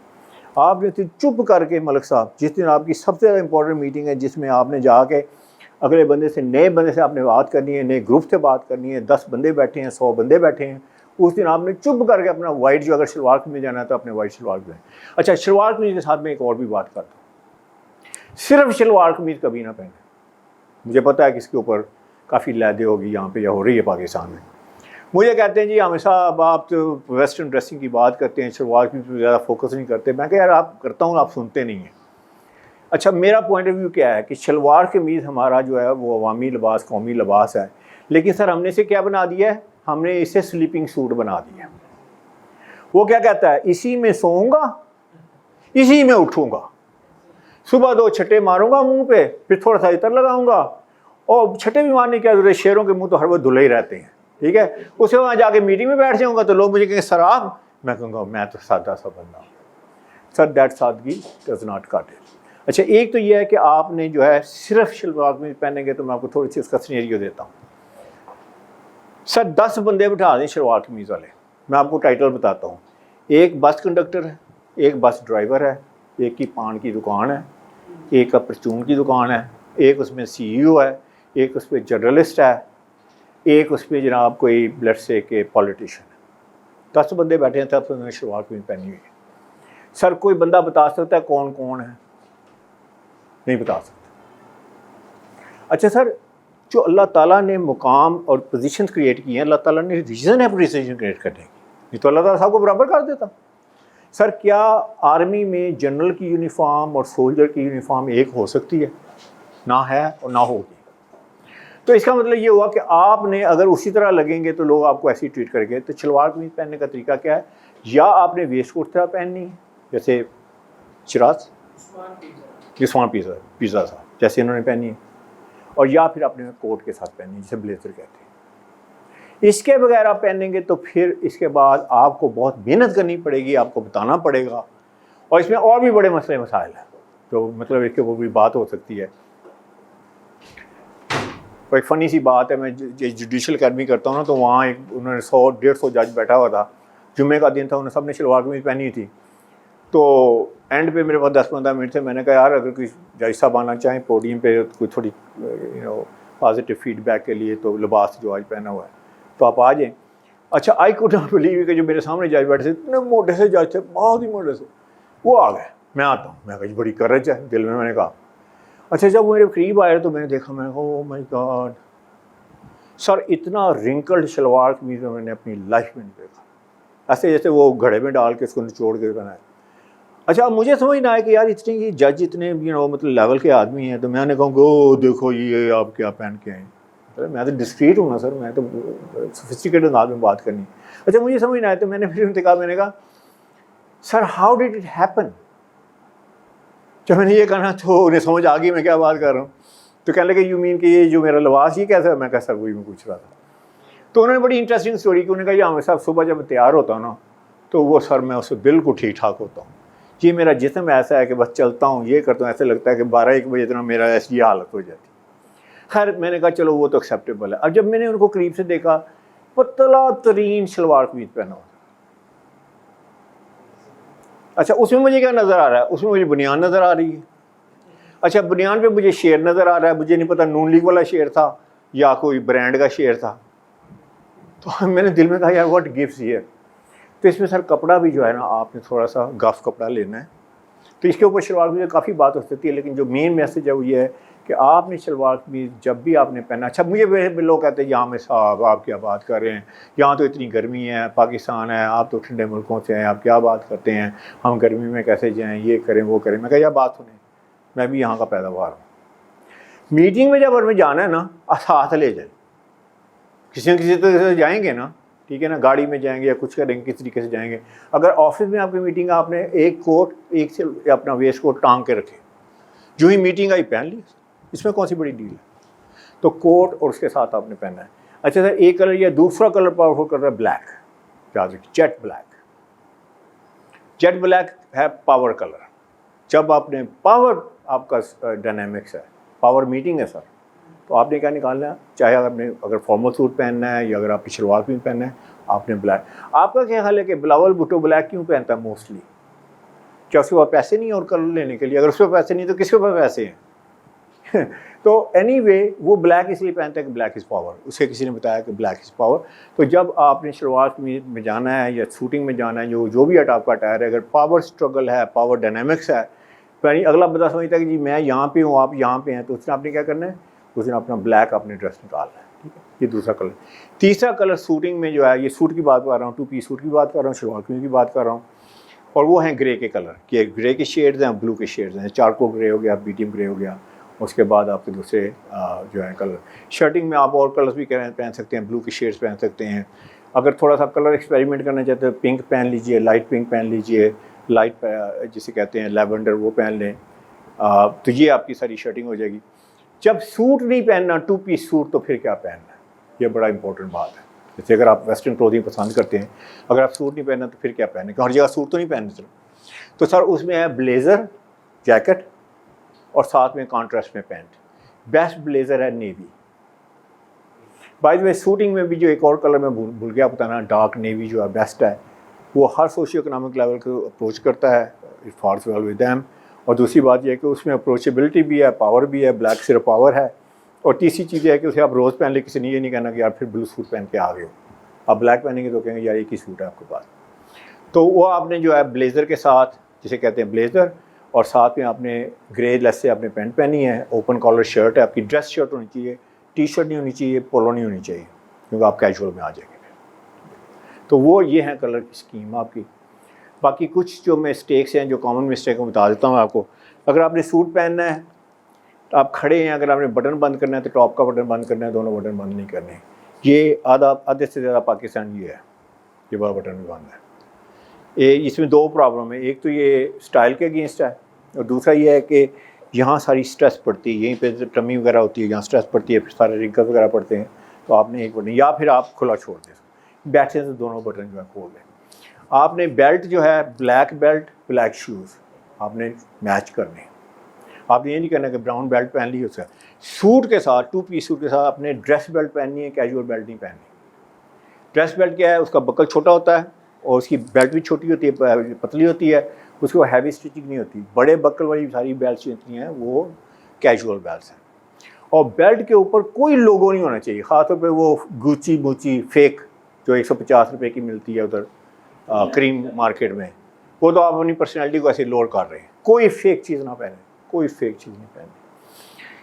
آپ نے چپ کر کے ملک صاحب، جس دن آپ کی سب سے زیادہ امپورٹنٹ میٹنگ ہے، جس میں آپ نے جا کے اگلے بندے سے، نئے بندے سے آپ نے بات کرنی ہے، نئے گروپ سے بات کرنی ہے، 10 بندے بیٹھے ہیں، 100 بندے بیٹھے ہیں، اس دن آپ نے چپ کر کے اپنا وائٹ جو، اگر شلوار میں جانا ہے تو اپنے وائٹ شلوار میں. اچھا شلوار قمیض کے ساتھ میں ایک اور بھی بات کرتا ہوں، صرف شلوار قمیض کبھی نہ پہنے. مجھے پتہ ہے کہ اس کے اوپر کافی لیدے ہوگی یہاں پہ یا ہو رہی ہے پاکستان میں. مجھے کہتے ہیں جی ہمیں صاحب آپ تو ویسٹرن ڈریسنگ کی بات کرتے ہیں، شلوار قمیض پہ زیادہ فوکس نہیں کرتے. میں کہ یار آپ کرتا ہوں، آپ سنتے نہیں ہیں. اچھا میرا پوائنٹ آف ویو کیا ہے کہ شلوار قمیض ہمارا جو ہے وہ عوامی لباس، قومی لباس ہے. لیکن سر ہم نے اسے کیا بنا دیا ہے؟ ہم نے اسے سلیپنگ سوٹ بنا دیا. وہ کیا کہتا ہے؟ اسی میں سوؤں گا، اسی میں اٹھوں گا، صبح 2 چھٹے ماروں گا منہ پہ، پھر تھوڑا سا عطر لگاؤں گا، اور چھٹے بھی مارنے کی کیا ضرورت ہے، شیروں کے منہ تو ہر وقت دھلے ہی رہتے ہیں، ٹھیک ہے. اس کے وہاں جا کے میٹنگ میں بیٹھ جاؤں گا تو لوگ مجھے کہیں سر آپ، میں کہوں گا میں تو سادہ سا بندہ ہوں. سر دیٹ سادگی ڈز ناٹ کٹ اٹ. اچھا ایک تو یہ ہے کہ آپ نے جو ہے صرف شلوار قمیض پہنیں گے تو میں آپ کو تھوڑی سی اس کا سینیریو دیتا ہوں. سر 10 بندے بٹھا دیں شلوار قمیض والے، میں آپ کو ٹائٹل بتاتا ہوں. ایک بس کنڈکٹر ہے، ایک بس ڈرائیور ہے، ایک کی پان کی دکان ہے، ایک کا پرچون کی دکان ہے، ایک اس میں سی ای او ہے، ایک اس پہ جرنلسٹ ہے، ایک اس پہ جناب کوئی بلڈ سے کہ پولیٹیشین ہے. 10 بندے بیٹھے ہیں تب انہوں نے شلوار قمیض پہنی ہوئی ہے. سر کوئی بندہ بتا سکتا ہے کون کون ہے؟ نہیں بتا سکتا. اچھا سر جو اللہ تعالیٰ نے مقام اور پوزیشن کریٹ کی ہیں، اللہ تعالیٰ نے ریزن ہے پوزیشن کریٹ کرنے کی، یہ تو اللہ تعالیٰ صاحب کو برابر کر دیتا. سر کیا آرمی میں جنرل کی یونیفارم اور سولجر کی یونیفارم ایک ہو سکتی ہے؟ نہ ہے اور نہ ہوگی. تو اس کا مطلب یہ ہوا کہ آپ نے اگر اسی طرح لگیں گے تو لوگ آپ کو ایسی ٹریٹ کریں گے. تو شلوار قمیض پہننے کا طریقہ کیا ہے؟ یا آپ نے ویسٹ کوٹ طرح پہننی ہے جیسے شراز عثمان پیزا تھا جیسے انہوں نے پہنی ہے، اور یا پھر آپ نے کوٹ کے ساتھ پہنی ہے جسے بلیزر کہتے ہیں. اس کے بغیر آپ پہنیں گے تو پھر اس کے بعد آپ کو بہت محنت کرنی پڑے گی، آپ کو بتانا پڑے گا، اور اس میں اور بھی بڑے مسئلے مسائل ہیں تو مطلب اس کے وہ بھی بات ہو سکتی ہے. ایک فنی سی بات ہے، میں جوڈیشل اکیڈمی کرتا ہوں نا تو وہاں ایک انہوں نے 100-150 جج بیٹھا ہوا تھا، جمعے کا دن تھا، انہوں نے سب نے شلوار قمیض پہنی تھی. تو اینڈ پہ میرے پاس 10-15 منٹ تھے. میں نے کہا یار اگر کوئی جج صاحب آنا چاہیں پوڈیم پہ کوئی تھوڑی پازیٹیو فیڈ بیک کے لیے تو لباس جو آج پہنا ہوا ہے تو آپ آ جائیں. اچھا آئی کوڈ ناٹ بلیو کہ جو میرے سامنے جج بیٹھے تھے اتنے موٹے سے جج تھے، بہت ہی موٹے سے، وہ آ گئے. میں آتا ہوں، میں کہا بڑی کرج ہے دل میں نے کہا. اچھا جب وہ میرے قریب آئے تو میں نے دیکھا، میں نے کہا او مائی گاڈ سر اتنا رنکلڈ شلوار قمیض میں نے اپنی لائف میں نہیں دیکھا، ایسے جیسے وہ گھڑے میں ڈال کے اس کو نچوڑ کے بنایا. اچھا اب مجھے سمجھ نہ آئے کہ یار اتنے یہ جج اتنے مطلب لیول کے آدمی ہیں، تو میں نے کہا کہ او دیکھو یہ آپ کیا پہن کے آئیں. میں تو ڈسکریٹ ہوں نا سر، میں تو سوفسٹیکیٹڈ انداز میں بات کرنی. اچھا مجھے سمجھ نہ آئے تو میں نے پھر ان سے کہا، میں نے کہا sir how did it happen. جب میں نے یہ کہا تو انہیں سمجھ آ گئی میں کیا بات کر رہا ہوں. تو کہنے لگے یو مین کہ یہ جو میرا لباس یہ کیسا ہے؟ میں کہا سر وہی میں پوچھ رہا تھا. تو انہوں نے بڑی انٹرسٹنگ اسٹوری کی. انہوں نے کہا یہ ہمیں صاحب صبح جب تیار ہوتا ہوں نا تو وہ سر میں اس سے بالکل ٹھیک ٹھاک ہوتا ہوں. یہ میرا جسم ایسا ہے کہ بس چلتا ہوں یہ کرتا ہوں، ایسے لگتا ہے کہ 12-1 بجے اتنا میرا ایسی حالت ہو جاتی. خیر میں نے کہا چلو وہ تو ایکسیپٹیبل ہے. اب جب میں نے ان کو قریب سے دیکھا، پتلا ترین شلوار قمیض پہنا ہوا. اچھا اس میں مجھے کیا نظر آ رہا ہے؟ اس میں مجھے بنیان نظر آ رہی ہے. اچھا بنیان پہ مجھے شیر نظر آ رہا ہے، مجھے نہیں پتا نون لیگ والا شیر تھا یا کوئی برانڈ کا شیر تھا. تو میں نے دل میں کہا یار واٹ گفٹس ہیئر. تو اس میں سر کپڑا بھی جو ہے نا آپ نے تھوڑا سا گف کپڑا لینا ہے. تو اس کے اوپر شلوار قمیض کافی بات ہو سکتی ہے، لیکن جو مین میسج ہے وہ یہ ہے کہ آپ نے شلوار قمیض جب بھی آپ نے پہنا. اچھا مجھے لوگ کہتے ہیں یہاں میں صاحب آپ کیا بات کر رہے ہیں، یہاں تو اتنی گرمی ہے، پاکستان ہے، آپ تو ٹھنڈے ملکوں سے ہیں، آپ کیا بات کرتے ہیں، ہم گرمی میں کیسے جائیں، یہ کریں وہ کریں. میں کہا یہ بات سنیں، میں بھی یہاں کا پیداوار ہوں. میٹنگ میں جب ہمیں جانا ہے نا ساتھ لے جائیں، کسی نہ کسی طرح سے جائیں گے نا، ٹھیک ہے نا، گاڑی میں جائیں گے یا کچھ کریں گے کس طریقے سے جائیں گے. اگر آفس میں آپ کی میٹنگ ہے، آپ نے ایک کوٹ ایک سے اپنا ویسٹ کوٹ ٹانگ کے رکھے، جو ہی میٹنگ آئی پہن لی، اس میں کون سی بڑی ڈیل ہے. تو کوٹ اور اس کے ساتھ آپ نے پہننا ہے. اچھا سر ایک کلر یا دوسرا کلر پاورفل کلر ہے بلیک، یاد رکھیے جیٹ بلیک. جیٹ بلیک ہے پاور کلر. جب آپ نے پاور آپ کا ڈائنامکس ہے، پاور میٹنگ ہے سر، تو آپ نے کیا نکالنا ہے، چاہے اگر فارمل سوٹ پہننا ہے یا اگر آپ کی شلوار قمیض پہننا ہے آپ نے بلیک. آپ کا کیا خیال ہے کہ بلاول بھٹو بلیک کیوں پہنتا ہے موسٹلی؟ کیا اس کے پاس پیسے نہیں اور کلر لینے کے لیے؟ اگر اس کے پیسے نہیں تو کس کے پاس پیسے ہیں؟ تو اینی وے وہ بلیک اس لیے پہنتا ہے کہ بلیک از پاور. اسے کسی نے بتایا کہ بلیک از پاور. تو جب آپ نے شلوار قمیض میں جانا ہے یا شوٹنگ میں جانا ہے، جو بھی آپ کا اٹائر ہے، اگر پاور اسٹرگل ہے، پاور ڈائنامکس ہے، یعنی اگلا بندہ سمجھتا ہے کہ جی میں یہاں پہ ہوں آپ یہاں پہ ہیں، تو اس نے آپ نے کیا کرنا ہے، اس نے اپنا بلیک اپنے ڈریس نکالنا ہے. ٹھیک ہے، یہ دوسرا کلر. تیسرا کلر سوٹنگ میں جو ہے، یہ سوٹ کی بات کر رہا ہوں، 2 پیس سوٹ کی بات کر رہا ہوں، شلوار قمیض کی بات کر رہا ہوں، اور وہ ہیں گرے کے کلر. کہ گرے کے شیڈز ہیں، بلو کے شیڈز ہیں. چارکول گرے ہو گیا، میڈیم گرے ہو گیا. اس کے بعد آپ کے دوسرے جو ہیں کلر. شرٹنگ میں آپ اور کلرز بھی پہن سکتے ہیں، بلو کے شیڈز پہن سکتے ہیں. اگر تھوڑا سا کلر ایکسپیریمنٹ کرنا چاہتے ہیں، پنک پہن لیجئے، لائٹ پنک پہن لیجئے، لائٹ جسے کہتے ہیں لیونڈر وہ پہن لیں. تو یہ آپ کی ساری شرٹنگ ہو جائے گی. جب سوٹ نہیں پہننا 2 پیس سوٹ تو پھر کیا پہننا ہے؟ یہ بڑا امپورٹنٹ بات ہے. جیسے اگر آپ ویسٹرن کلوتھنگ پسند کرتے ہیں, اگر آپ سوٹ نہیں پہننا تو پھر کیا پہننا ہے؟ کہ ہر جگہ سوٹ تو نہیں پہننا. چلو تو سر اس میں ہے بلیزر, جیکٹ اور ساتھ میں کانٹراسٹ میں پینٹ. بیسٹ بلیزر ہے navy. By the way suiting میں بھی جو ایک اور کلر میں بھول گیا بتانا, ڈارک نیوی جو ہے بیسٹ ہے. وہ ہر سوشیو اکنامک لیول کو اپروچ کرتا ہے, اٹ فارس ویل ود دیم. اور دوسری بات یہ ہے کہ اس میں اپروچیبلٹی بھی ہے, پاور بھی ہے, بلیک صرف پاور ہے. اور تیسری چیز یہ ہے کہ اسے آپ روز پہن لیں, کسی نے یہ نہیں کہنا کہ یار پھر بلو سوٹ پہن کے آ گئے ہو. آپ بلیک پہنیں گے تو کہیں گے یار ایک ہی سوٹ ہے آپ کے پاس. تو وہ آپ نے جو ہے بلیزر کے ساتھ, جسے کہتے ہیں بلیزر, اور ساتھ میں آپ نے گرے لیس سے آپ نے پینٹ پہنی ہے, اوپن کالر شرٹ ہے آپ کی, ڈریس شرٹ ہونی چاہیے, ٹی شرٹ نہیں ہونی چاہیے, پولو نہیں ہونی چاہیے, کیونکہ آپ کیجول میں آ جائیں گے. تو وہ یہ ہیں کلر کی اسکیم آپ کی. باقی کچھ جو مسٹیکس ہیں, جو کامن مسٹیک ہیں بتا دیتا ہوں آپ کو. اگر آپ نے سوٹ پہننا ہے تو آپ کھڑے ہیں, اگر آپ نے بٹن بند کرنا ہے تو ٹاپ کا بٹن بند کرنا ہے, دونوں بٹن بند نہیں کرنے. یہ آدھے سے زیادہ پاکستان یہ ہے, یہ بڑا بٹن بھی بند ہے. اس میں 2 پرابلم ہیں. ایک تو یہ اسٹائل کے اگینسٹ ہے, اور دوسرا یہ ہے کہ یہاں ساری اسٹریس پڑتی ہے, یہیں پہ ٹمی وغیرہ ہوتی ہے, یہاں اسٹریس پڑتی ہے, پھر سارے رنکل وغیرہ پڑتے ہیں. تو آپ نے ایک بٹن, یا پھر آپ کھلا چھوڑ دیں, بیٹھے سے دونوں بٹن جو ہے کھول دیں. آپ نے بیلٹ جو ہے بلیک بیلٹ, بلیک شوز آپ نے میچ کرنے. آپ نے یہ نہیں کرنا کہ براؤن بیلٹ پہن لی اس کا. سوٹ کے ساتھ 2 پیس سوٹ کے ساتھ آپ نے ڈریس بیلٹ پہننی ہے, کیجول بیلٹ نہیں پہننی. ڈریس بیلٹ کیا ہے, اس کا بکل چھوٹا ہوتا ہے اور اس کی بیلٹ بھی چھوٹی ہوتی ہے, پتلی ہوتی ہے, اس کو ہیوی اسٹچنگ نہیں ہوتی. بڑے بکل والی ساری بیلٹس جتنی ہیں وہ کیجول بیلٹس ہیں. اور بیلٹ کے اوپر کوئی لوگو نہیں ہونا چاہیے, خاص طور پہ وہ گوچی موچی فیک جو 150 روپے کی ملتی ہے ادھر کریم مارکیٹ میں. وہ تو آپ اپنی پرسنالٹی کو ایسے لوڈ کر رہے ہیں. کوئی فیک چیز نہ پہنیں, کوئی فیک چیز نہیں پہنیں.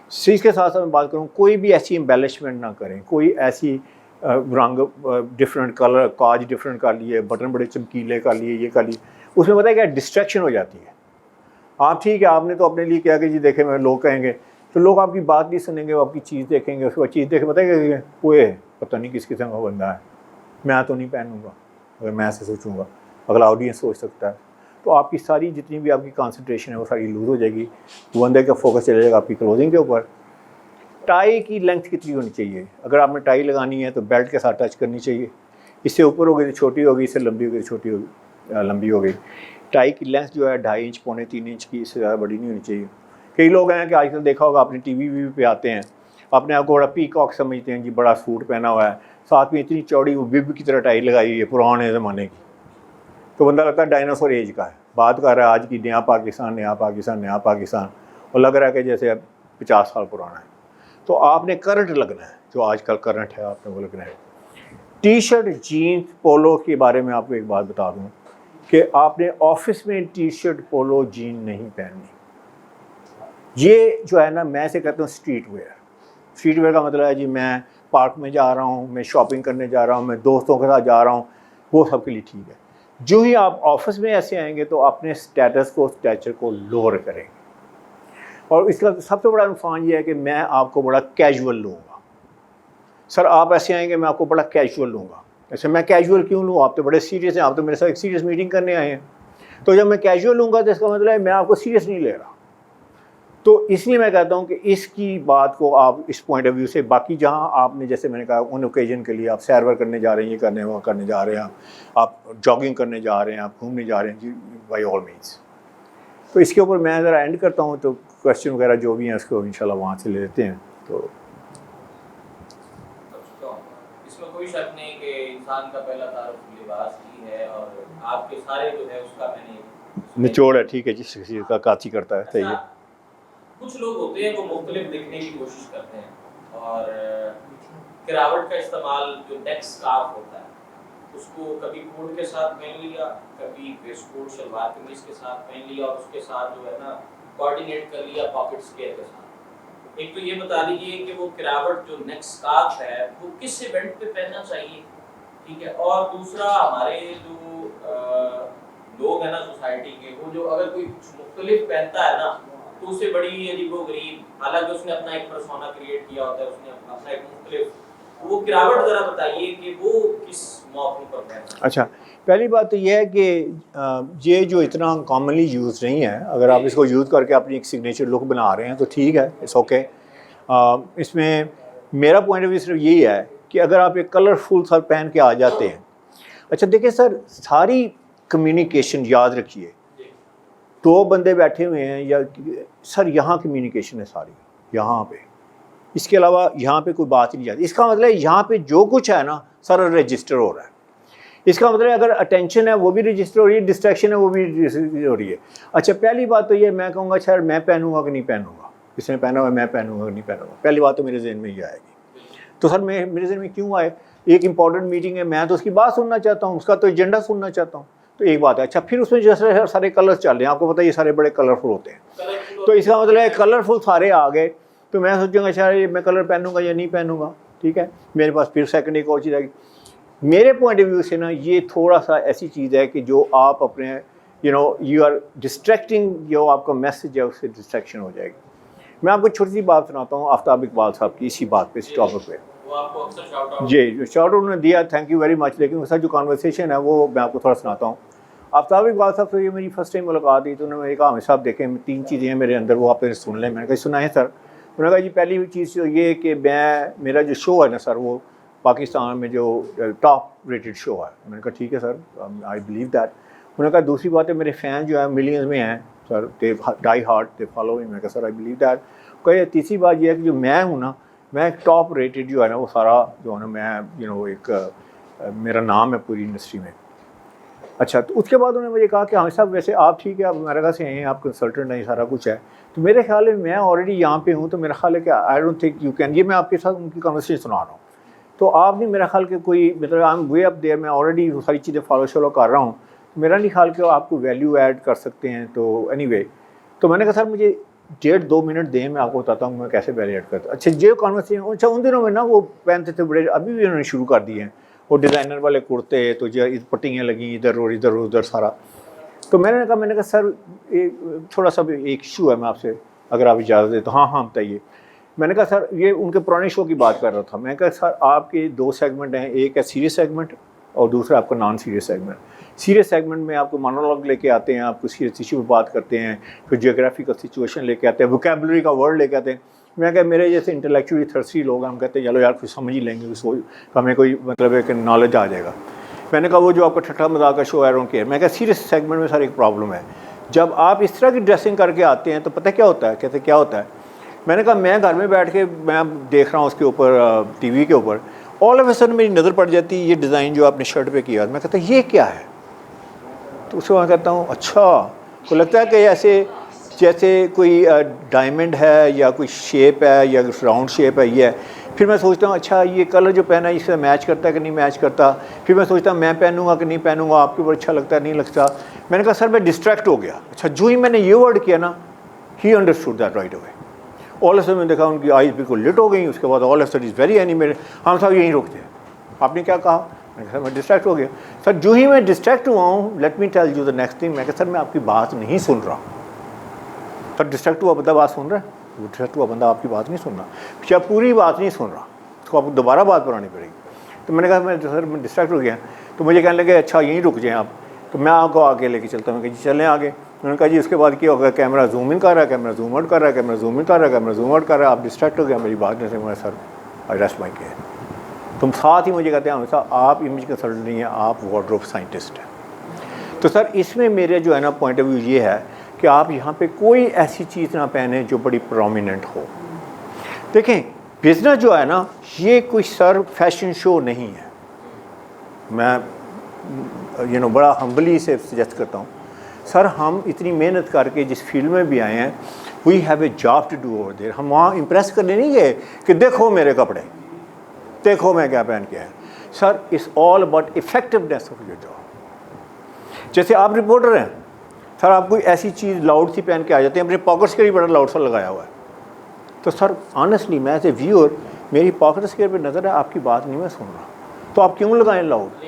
اس کے ساتھ ساتھ میں بات کروں, کوئی بھی ایسی امبیلشمنٹ نہ کریں, کوئی ایسی رنگ ڈفرینٹ کلر, کاج ڈفرینٹ کر لیے, بٹن بڑے چمکیلے کر لیے, یہ کر لیے. اس میں پتہ ہے کیا ڈسٹریکشن ہو جاتی ہے. آپ ٹھیک ہے, آپ نے تو اپنے لیے کیا کہ جی دیکھیں میں, لوگ کہیں گے, تو لوگ آپ کی بات نہیں سنیں گے, وہ آپ کی چیز دیکھیں گے, اس کو چیز دیکھ کے پتہ ہے کہ وہ پتہ نہیں کس قسم کا بندہ ہے, میں تو نہیں پہنوں گا. اگر میں ایسے سوچوں گا, اگلا آڈینس سوچ سکتا ہے, تو آپ کی ساری جتنی بھی آپ کی کانسنٹریشن ہے وہ ساری لوز ہو جائے گی. بندے کا فوکس چلے جائے گا آپ کی کلوزنگ کے اوپر. ٹائی کی لینتھ کتنی ہونی چاہیے؟ اگر آپ نے ٹائی لگانی ہے تو بیلٹ کے ساتھ ٹچ کرنی چاہیے. اس سے اوپر ہوگی تو چھوٹی ہوگی, اس سے لمبی ہوگی تو چھوٹی ہوگی, لمبی ہوگی. ٹائی کی لینتھ جو ہے 2.5 انچ, 2.25 انچ کی, اس سے زیادہ بڑی نہیں ہونی چاہیے. کئی لوگ ہیں کہ آج کل دیکھا ہوگا آپ نے ٹی وی پہ آتے ہیں, اپنے آپ کو بڑا پیکاک سمجھتے ہیں, جی بڑا سوٹ پہنا ہوا ہے, ساتھ میں اتنی چوڑی وہ بب کی طرح ٹائی لگائی ہوئی ہے پرانے زمانے کی. تو بندہ لگتا ہے ڈائناسور ایج کا ہے, بات کر رہا ہے آج کی نیا پاکستان, نیا پاکستان, نیا پاکستان, اور لگ رہا ہے کہ جیسے 50 سال پرانا ہے. تو آپ نے کرنٹ لگنا ہے, جو آج کل کرنٹ ہے آپ نے وہ لگنا ہے. ٹی شرٹ, جینس, پولو کے بارے میں آپ کو ایک بات بتا دوں کہ آپ نے آفس میں ٹی شرٹ, پولو, جین نہیں پہننی. یہ جو ہے نا, میں سے کہتا ہوں اسٹریٹ ویئر. اسٹریٹ ویئر کا مطلب ہے جی میں پارک میں جا رہا ہوں, میں شاپنگ کرنے جا رہا ہوں, میں دوستوں کے ساتھ جا رہا ہوں, وہ سب کے لیے ٹھیک ہے. جو ہی آپ آفس میں ایسے آئیں گے تو اپنے اسٹیٹس کو, اسٹیچر کو لوور کریں گے. اور اس کا سب سے بڑا نقصان یہ ہے کہ میں آپ کو بڑا کیجول لوں گا. سر آپ ایسے آئیں گے میں آپ کو بڑا کیجول لوں گا. ایسے میں کیجول کیوں لوں؟ آپ تو بڑے سیریس ہیں, آپ تو میرے ساتھ ایک سیریس میٹنگ کرنے آئے ہیں. تو جب میں کیجول لوں گا تو اس کا مطلب ہے میں آپ کو سیریس نہیں لے رہا. تو اس لیے میں کہتا ہوں کہ اس کی بات کو آپ اس پوائنٹ آف ویو سے, باقی جہاں آپ نے جیسے میں نے کہا ان اوکیجن کے لیے آپ سیر ور کرنے جا رہے ہیں, یہ کرنے وہ کرنے جا رہے ہیں, آپ جاگنگ کرنے جا رہے ہیں, آپ گھومنے جا رہے ہیں, جی بائی آل مینس. تو اس کے اوپر میں ذرا اینڈ کرتا ہوں, تو کویشچن وغیرہ جو بھی ہیں اس کو انشاءاللہ وہاں سے لے لیتے ہیں. تو اس میں کوئی شک نہیں کہ انسان کا پہلا تعارف لباس ہی ہے, اور آپ کے سارے جو ہے اس کا میں نے نچوڑ ہے, ٹھیک ہے, جس چیز کا کاچی کرتا ہے. صحیح ہے. کچھ لوگ ہوتے ہیں وہ مختلف دکھنے کی کوشش کرتے ہیں, اور کراوٹ کا استعمال جو نیک اسکارف ہوتا ہے اس کو کبھی کوٹ کے ساتھ پہن لیا, کبھی ویسٹ کوٹ شلوار قمیض کے ساتھ پہن لیا, اور اس کے ساتھ جو ہے نا کوآرڈینیٹ کر لیا پاکٹ اسکیئر کے ساتھ. ایک تو یہ بتا دیجیے کہ وہ کراوٹ جو نیک اسکارف ہے وہ کس ایونٹ پہ پہننا چاہیے, ٹھیک ہے. اور دوسرا ہمارے جو لوگ ہیں نا سوسائٹی کے, وہ جو اگر کوئی کچھ مختلف پہنتا ہے نا تو اسے بڑی عجیب و غریب, حالانکہ اس نے اپنا ایک پرسونا کریٹ کیا ہوتا ہے, اس نے اپنا ایک مختلف, وہ کراوٹ ذرا بتائیے کہ وہ کس موقع پر پہننا. اچھا, پہلی بات تو یہ ہے کہ یہ جو اتنا کامنلی یوز نہیں ہے, اگر آپ اس کو یوز کر کے اپنی ایک سگنیچر لک بنا رہے ہیں تو ٹھیک ہے, اٹس اوکے. اس میں میرا پوائنٹ آف ویو صرف یہی ہے کہ اگر آپ ایک کلرفل سر پہن کے آ جاتے ہیں. اچھا دیکھیں سر, ساری کمیونیکیشن یاد رکھیے, 2 بندے بیٹھے ہوئے ہیں یا سر یہاں کمیونیکیشن ہے ساری یہاں پہ, اس کے علاوہ یہاں پہ کوئی بات ہی نہیں جاتی. اس کا مطلب ہے یہاں پہ جو کچھ ہے نا سر رجسٹر ہو رہا ہے. اس کا مطلب ہے اگر اٹینشن ہے وہ بھی رجسٹر ہو رہی ہے, ڈسٹریکشن ہے وہ بھی رجسٹر ہو رہی ہے. اچھا پہلی بات تو یہ میں کہوں گا سر میں پہنوں گا کہ نہیں پہنوں گا, کس نے پہنا ہوا میں پہنوں گا کہ نہیں پہنوں گا, پہلی بات تو میرے ذہن میں یہ آئے گی. تو سر میرے ذہن میں کیوں آئے, ایک امپورٹنٹ میٹنگ ہے, میں تو اس کی بات سننا چاہتا ہوں, اس کا تو ایجنڈا سننا چاہتا ہوں, تو ایک بات ہے. اچھا پھر اس میں جیسے سارے کلرز چل رہے ہیں, آپ کو پتہ ہے یہ سارے بڑے کلرفل ہوتے ہیں, تو اس کا مطلب ہے کلرفل سارے آ گئے, تو میں سوچوں گا اچھا یہ میں کلر پہنوں گا یا نہیں پہنوں گا, ٹھیک ہے. میرے پاس پھر سیکنڈ ایک اور چیز آئے گی. میرے پوائنٹ آف ویو سے نا یہ تھوڑا سا ایسی چیز ہے کہ جو آپ اپنے یو آر ڈسٹریکٹنگ, جو آپ کا میسج ہے اس سے ڈسٹریکشن ہو جائے گی. میں آپ کو چھوٹی سی بات سناتا ہوں آفتاب اقبال صاحب کی, اسی بات پہ, اس ٹاپک پہ. جی شاؤٹ آؤٹ نے دیا, تھینک یو ویری مچ, لیکن اس کا جو کانورسیشن ہے وہ میں آپ کو تھوڑا سناتا ہوں. آفتاب اقبال صاحب سے یہ میری فرسٹ ٹائم ملاقات ہوئی, تو انہوں نے کہا عامر صاحب دیکھیں 3 چیزیں ہیں میرے اندر, وہ آپ نے سن لیں. میں نے کہا سنا ہے سر. انہوں نے کہا جی پہلی چیز تو یہ کہ میرا جو شو ہے نا سر وہ پاکستان میں جو ٹاپ ریٹڈ شو ہے. میں نے کہا ٹھیک ہے سر, آئی بلیو دیٹ. انہوں نے کہا دوسری بات ہے میرے فین جو ہیں ملینز میں ہیں سر, دے ڈائی ہارڈ, دے فالو. میں نے کہا سر آئی بلیو دیٹ. کہ تیسری بات یہ ہے کہ جو میں ہوں نا, میں ٹاپ ریٹڈ جو ہے نا وہ سارا جو ہے نا میں ایک میرا نام ہے پوری انڈسٹری میں. اچھا تو اس کے بعد انہوں نے مجھے کہا کہ عامر صاحب ویسے آپ ٹھیک ہے, آپ امریکہ سے ہیں, آپ کنسلٹنٹ ہیں, سارا کچھ ہے, تو میرے خیال میں آلریڈی یہاں پہ ہوں, تو میرا خیال ہے کہ I don't think you can, یہ میں آپ کے ساتھ ان کی کنورسیشن سنا رہا ہوں, تو آپ نہیں میرا خیال کہ کوئی مطلب I am way up there, میں آلریڈی وہ ساری چیزیں فالو کر رہا ہوں, میرا نہیں خیال کہ آپ کو ویلیو ایڈ کر سکتے ہیں. تو اینی وے, تو میں نے کہا سر مجھے 1.5-2 منٹ دیں, میں آپ کو بتاتا ہوں میں کیسے ویلیو ایڈ کرتا ہوں. اچھا جو کانورسیشن, اچھا ان دنوں میں نا وہ پہنتے تھے بڑے, ابھی بھی انہوں نے شروع کر دیے ہیں وہ ڈیزائنر والے کرتے, تو جو پٹیاں لگیں ادھر اور ادھر سارا. تو میں نے کہا سر تھوڑا سا ایک ایشو ہے, میں آپ سے اگر آپ اجازت دیں تو. ہاں بتائیے. میں نے کہا سر یہ ان کے پرانے شو کی بات کر رہا تھا. میں نے کہا سر آپ کے 2 سیگمنٹ ہیں, ایک ہے سیریس سیگمنٹ اور دوسرا آپ کا non serious segment. Serious segment میں آپ کو مونولوگ لے کے آتے ہیں, آپ کو سیریس ایشو پہ بات کرتے ہیں, پھر جیوگرافیکل سچویشن لے کے آتے ہیں, ووکیبلری کا ورڈ لے کے آتے ہیں. میں کہا میرے جیسے انٹلیکچولی تھرسٹی لوگ ہم کہتے ہیں چلو یار کچھ سمجھ ہی لیں گے, ہمیں کوئی مطلب ہے کہ نالج آ جائے گا. میں نے کہا وہ جو آپ کا ٹھٹا مذاق کا شو ہے ڈونٹ کیئر. میں کہا سیریس سیگمنٹ میں سر ایک پرابلم ہے, جب آپ اس طرح کی ڈریسنگ کر کے آتے ہیں تو پتہ کیا ہوتا ہے, کہتے کیا ہوتا ہے. میں نے کہا میں گھر میں بیٹھ کے میں دیکھ رہا ہوں اس کے اوپر ٹی وی کے اوپر, آل آف اے سڈن میری نظر پڑ جاتی ہے یہ ڈیزائن جو آپ نے شرٹ پہ کیا. میں کہتا یہ کیا ہے, تو اس کو میں کہتا ہوں اچھا, کو لگتا ہے کہ ایسے جیسے کوئی ڈائمنڈ ہے یا کوئی شیپ ہے یا راؤنڈ شیپ ہے یہ ہے. پھر میں سوچتا ہوں اچھا یہ کلر جو پہنا ہے اس سے میچ کرتا ہے کہ نہیں میچ کرتا. پھر میں سوچتا ہوں میں پہنوں گا کہ نہیں پہنوں گا, آپ کے اوپر اچھا لگتا ہے نہیں لگتا. میں نے کہا سر میں ڈسٹریکٹ ہو گیا. اچھا جو ہی میں نے یہ ورڈ کیا نا, he understood that right away. All of میں نے دیکھا ان کی آئیز بالکل لٹ ہو گئی. اس کے بعد all of is very animated. ہم صاحب یہیں رکتے ہیں, آپ نے کیا کہا. میں کہا سر میں ڈسٹریکٹ ہو گیا. سر جو ہی میں ڈسٹریکٹ ہوا ہوں, let me tell you the next thing. میں کہا سر میں آپ کی بات نہیں سن رہا. سر ڈسٹریکٹ ہوا بندہ بات سن رہا ہے, ڈسٹریکٹ ہوا بندہ آپ کی بات نہیں سن رہا, کیا پوری بات نہیں سن رہا, اس کو آپ کو دوبارہ بات بنانی پڑے گی. تو میں نے کہا سر میں ڈسٹریکٹ ہو گیا. تو مجھے کہنے لگے اچھا یہیں رک جائیں آپ. تو میں آپ کو آگے لے کے چلتا ہوں. میں کہا جی چلیں آگے. انہوں نے کہا جی اس کے بعد کیا ہوگا, کیمرہ زوم ان کر رہا ہے, کیمرہ زوم آؤٹ کر رہا ہے, کیمرہ زوم ان کر رہا ہے, کیمرہ زوم آؤٹ کر رہا ہے. آپ ڈسٹریکٹ ہو گیا, میری بات نہیں سن. سر آئی ریسٹ مائی کیئر. تم ساتھ ہی مجھے کہتے ہیں ہمیشہ آپ امیج کنسلٹنٹ نہیں ہیں, آپ وارڈروب سائنٹسٹ ہیں. تو سر اس میں میرے جو ہے نا پوائنٹ آف ویو یہ ہے کہ آپ یہاں پہ کوئی ایسی چیز نہ پہنیں جو بڑی پرومیننٹ ہو. دیکھیں بزنس جو ہے نا یہ کوئی سر فیشن شو نہیں ہے. میں بڑا ہمبلی سے سجیسٹ کرتا ہوں سر, ہم اتنی محنت کر کے جس فیلڈ میں بھی آئے ہیں, we have a job to do over there. ہم وہاں امپریس کرنے نہیں گئے کہ دیکھو میرے کپڑے, دیکھو میں کیا پہن کے آیا. Sir it's all about effectiveness of your job. جیسے آپ رپورٹر ہیں سر, آپ کوئی ایسی چیز لاؤڈ سی پہن کے آ جاتے ہیں, اپنے پاکٹس کے بھی بڑا لاؤڈ سا لگایا ہوا ہے. تو سر آنیسٹلی میں ایز اے ویور میری پاکٹس کے پہ نظر ہے, آپ کی بات نہیں میں سن رہا, تو آپ کیوں لگائیں لاؤڈ.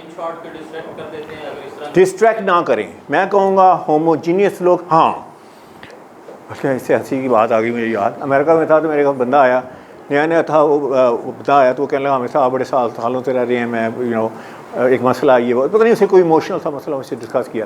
ڈسٹریکٹ نہ کریں. میں کہوں گا ہوموجینیس لوگ. ہاں اس سے ہنسی کی بات آ گئی میری یاد. امریکہ میں تھا تو میرے گھر بندہ آیا, نیا تھا, وہ بندہ آیا تو وہ کہنے لگا ہمیشہ آپ بڑے سالوں سے رہ رہے ہیں, میں ایک مسئلہ یہ پتہ نہیں اسے کوئی ایموشنل سا مسئلہ مجھ سے ڈسکس کیا.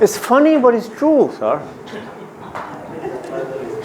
It's funny but it's true, sir.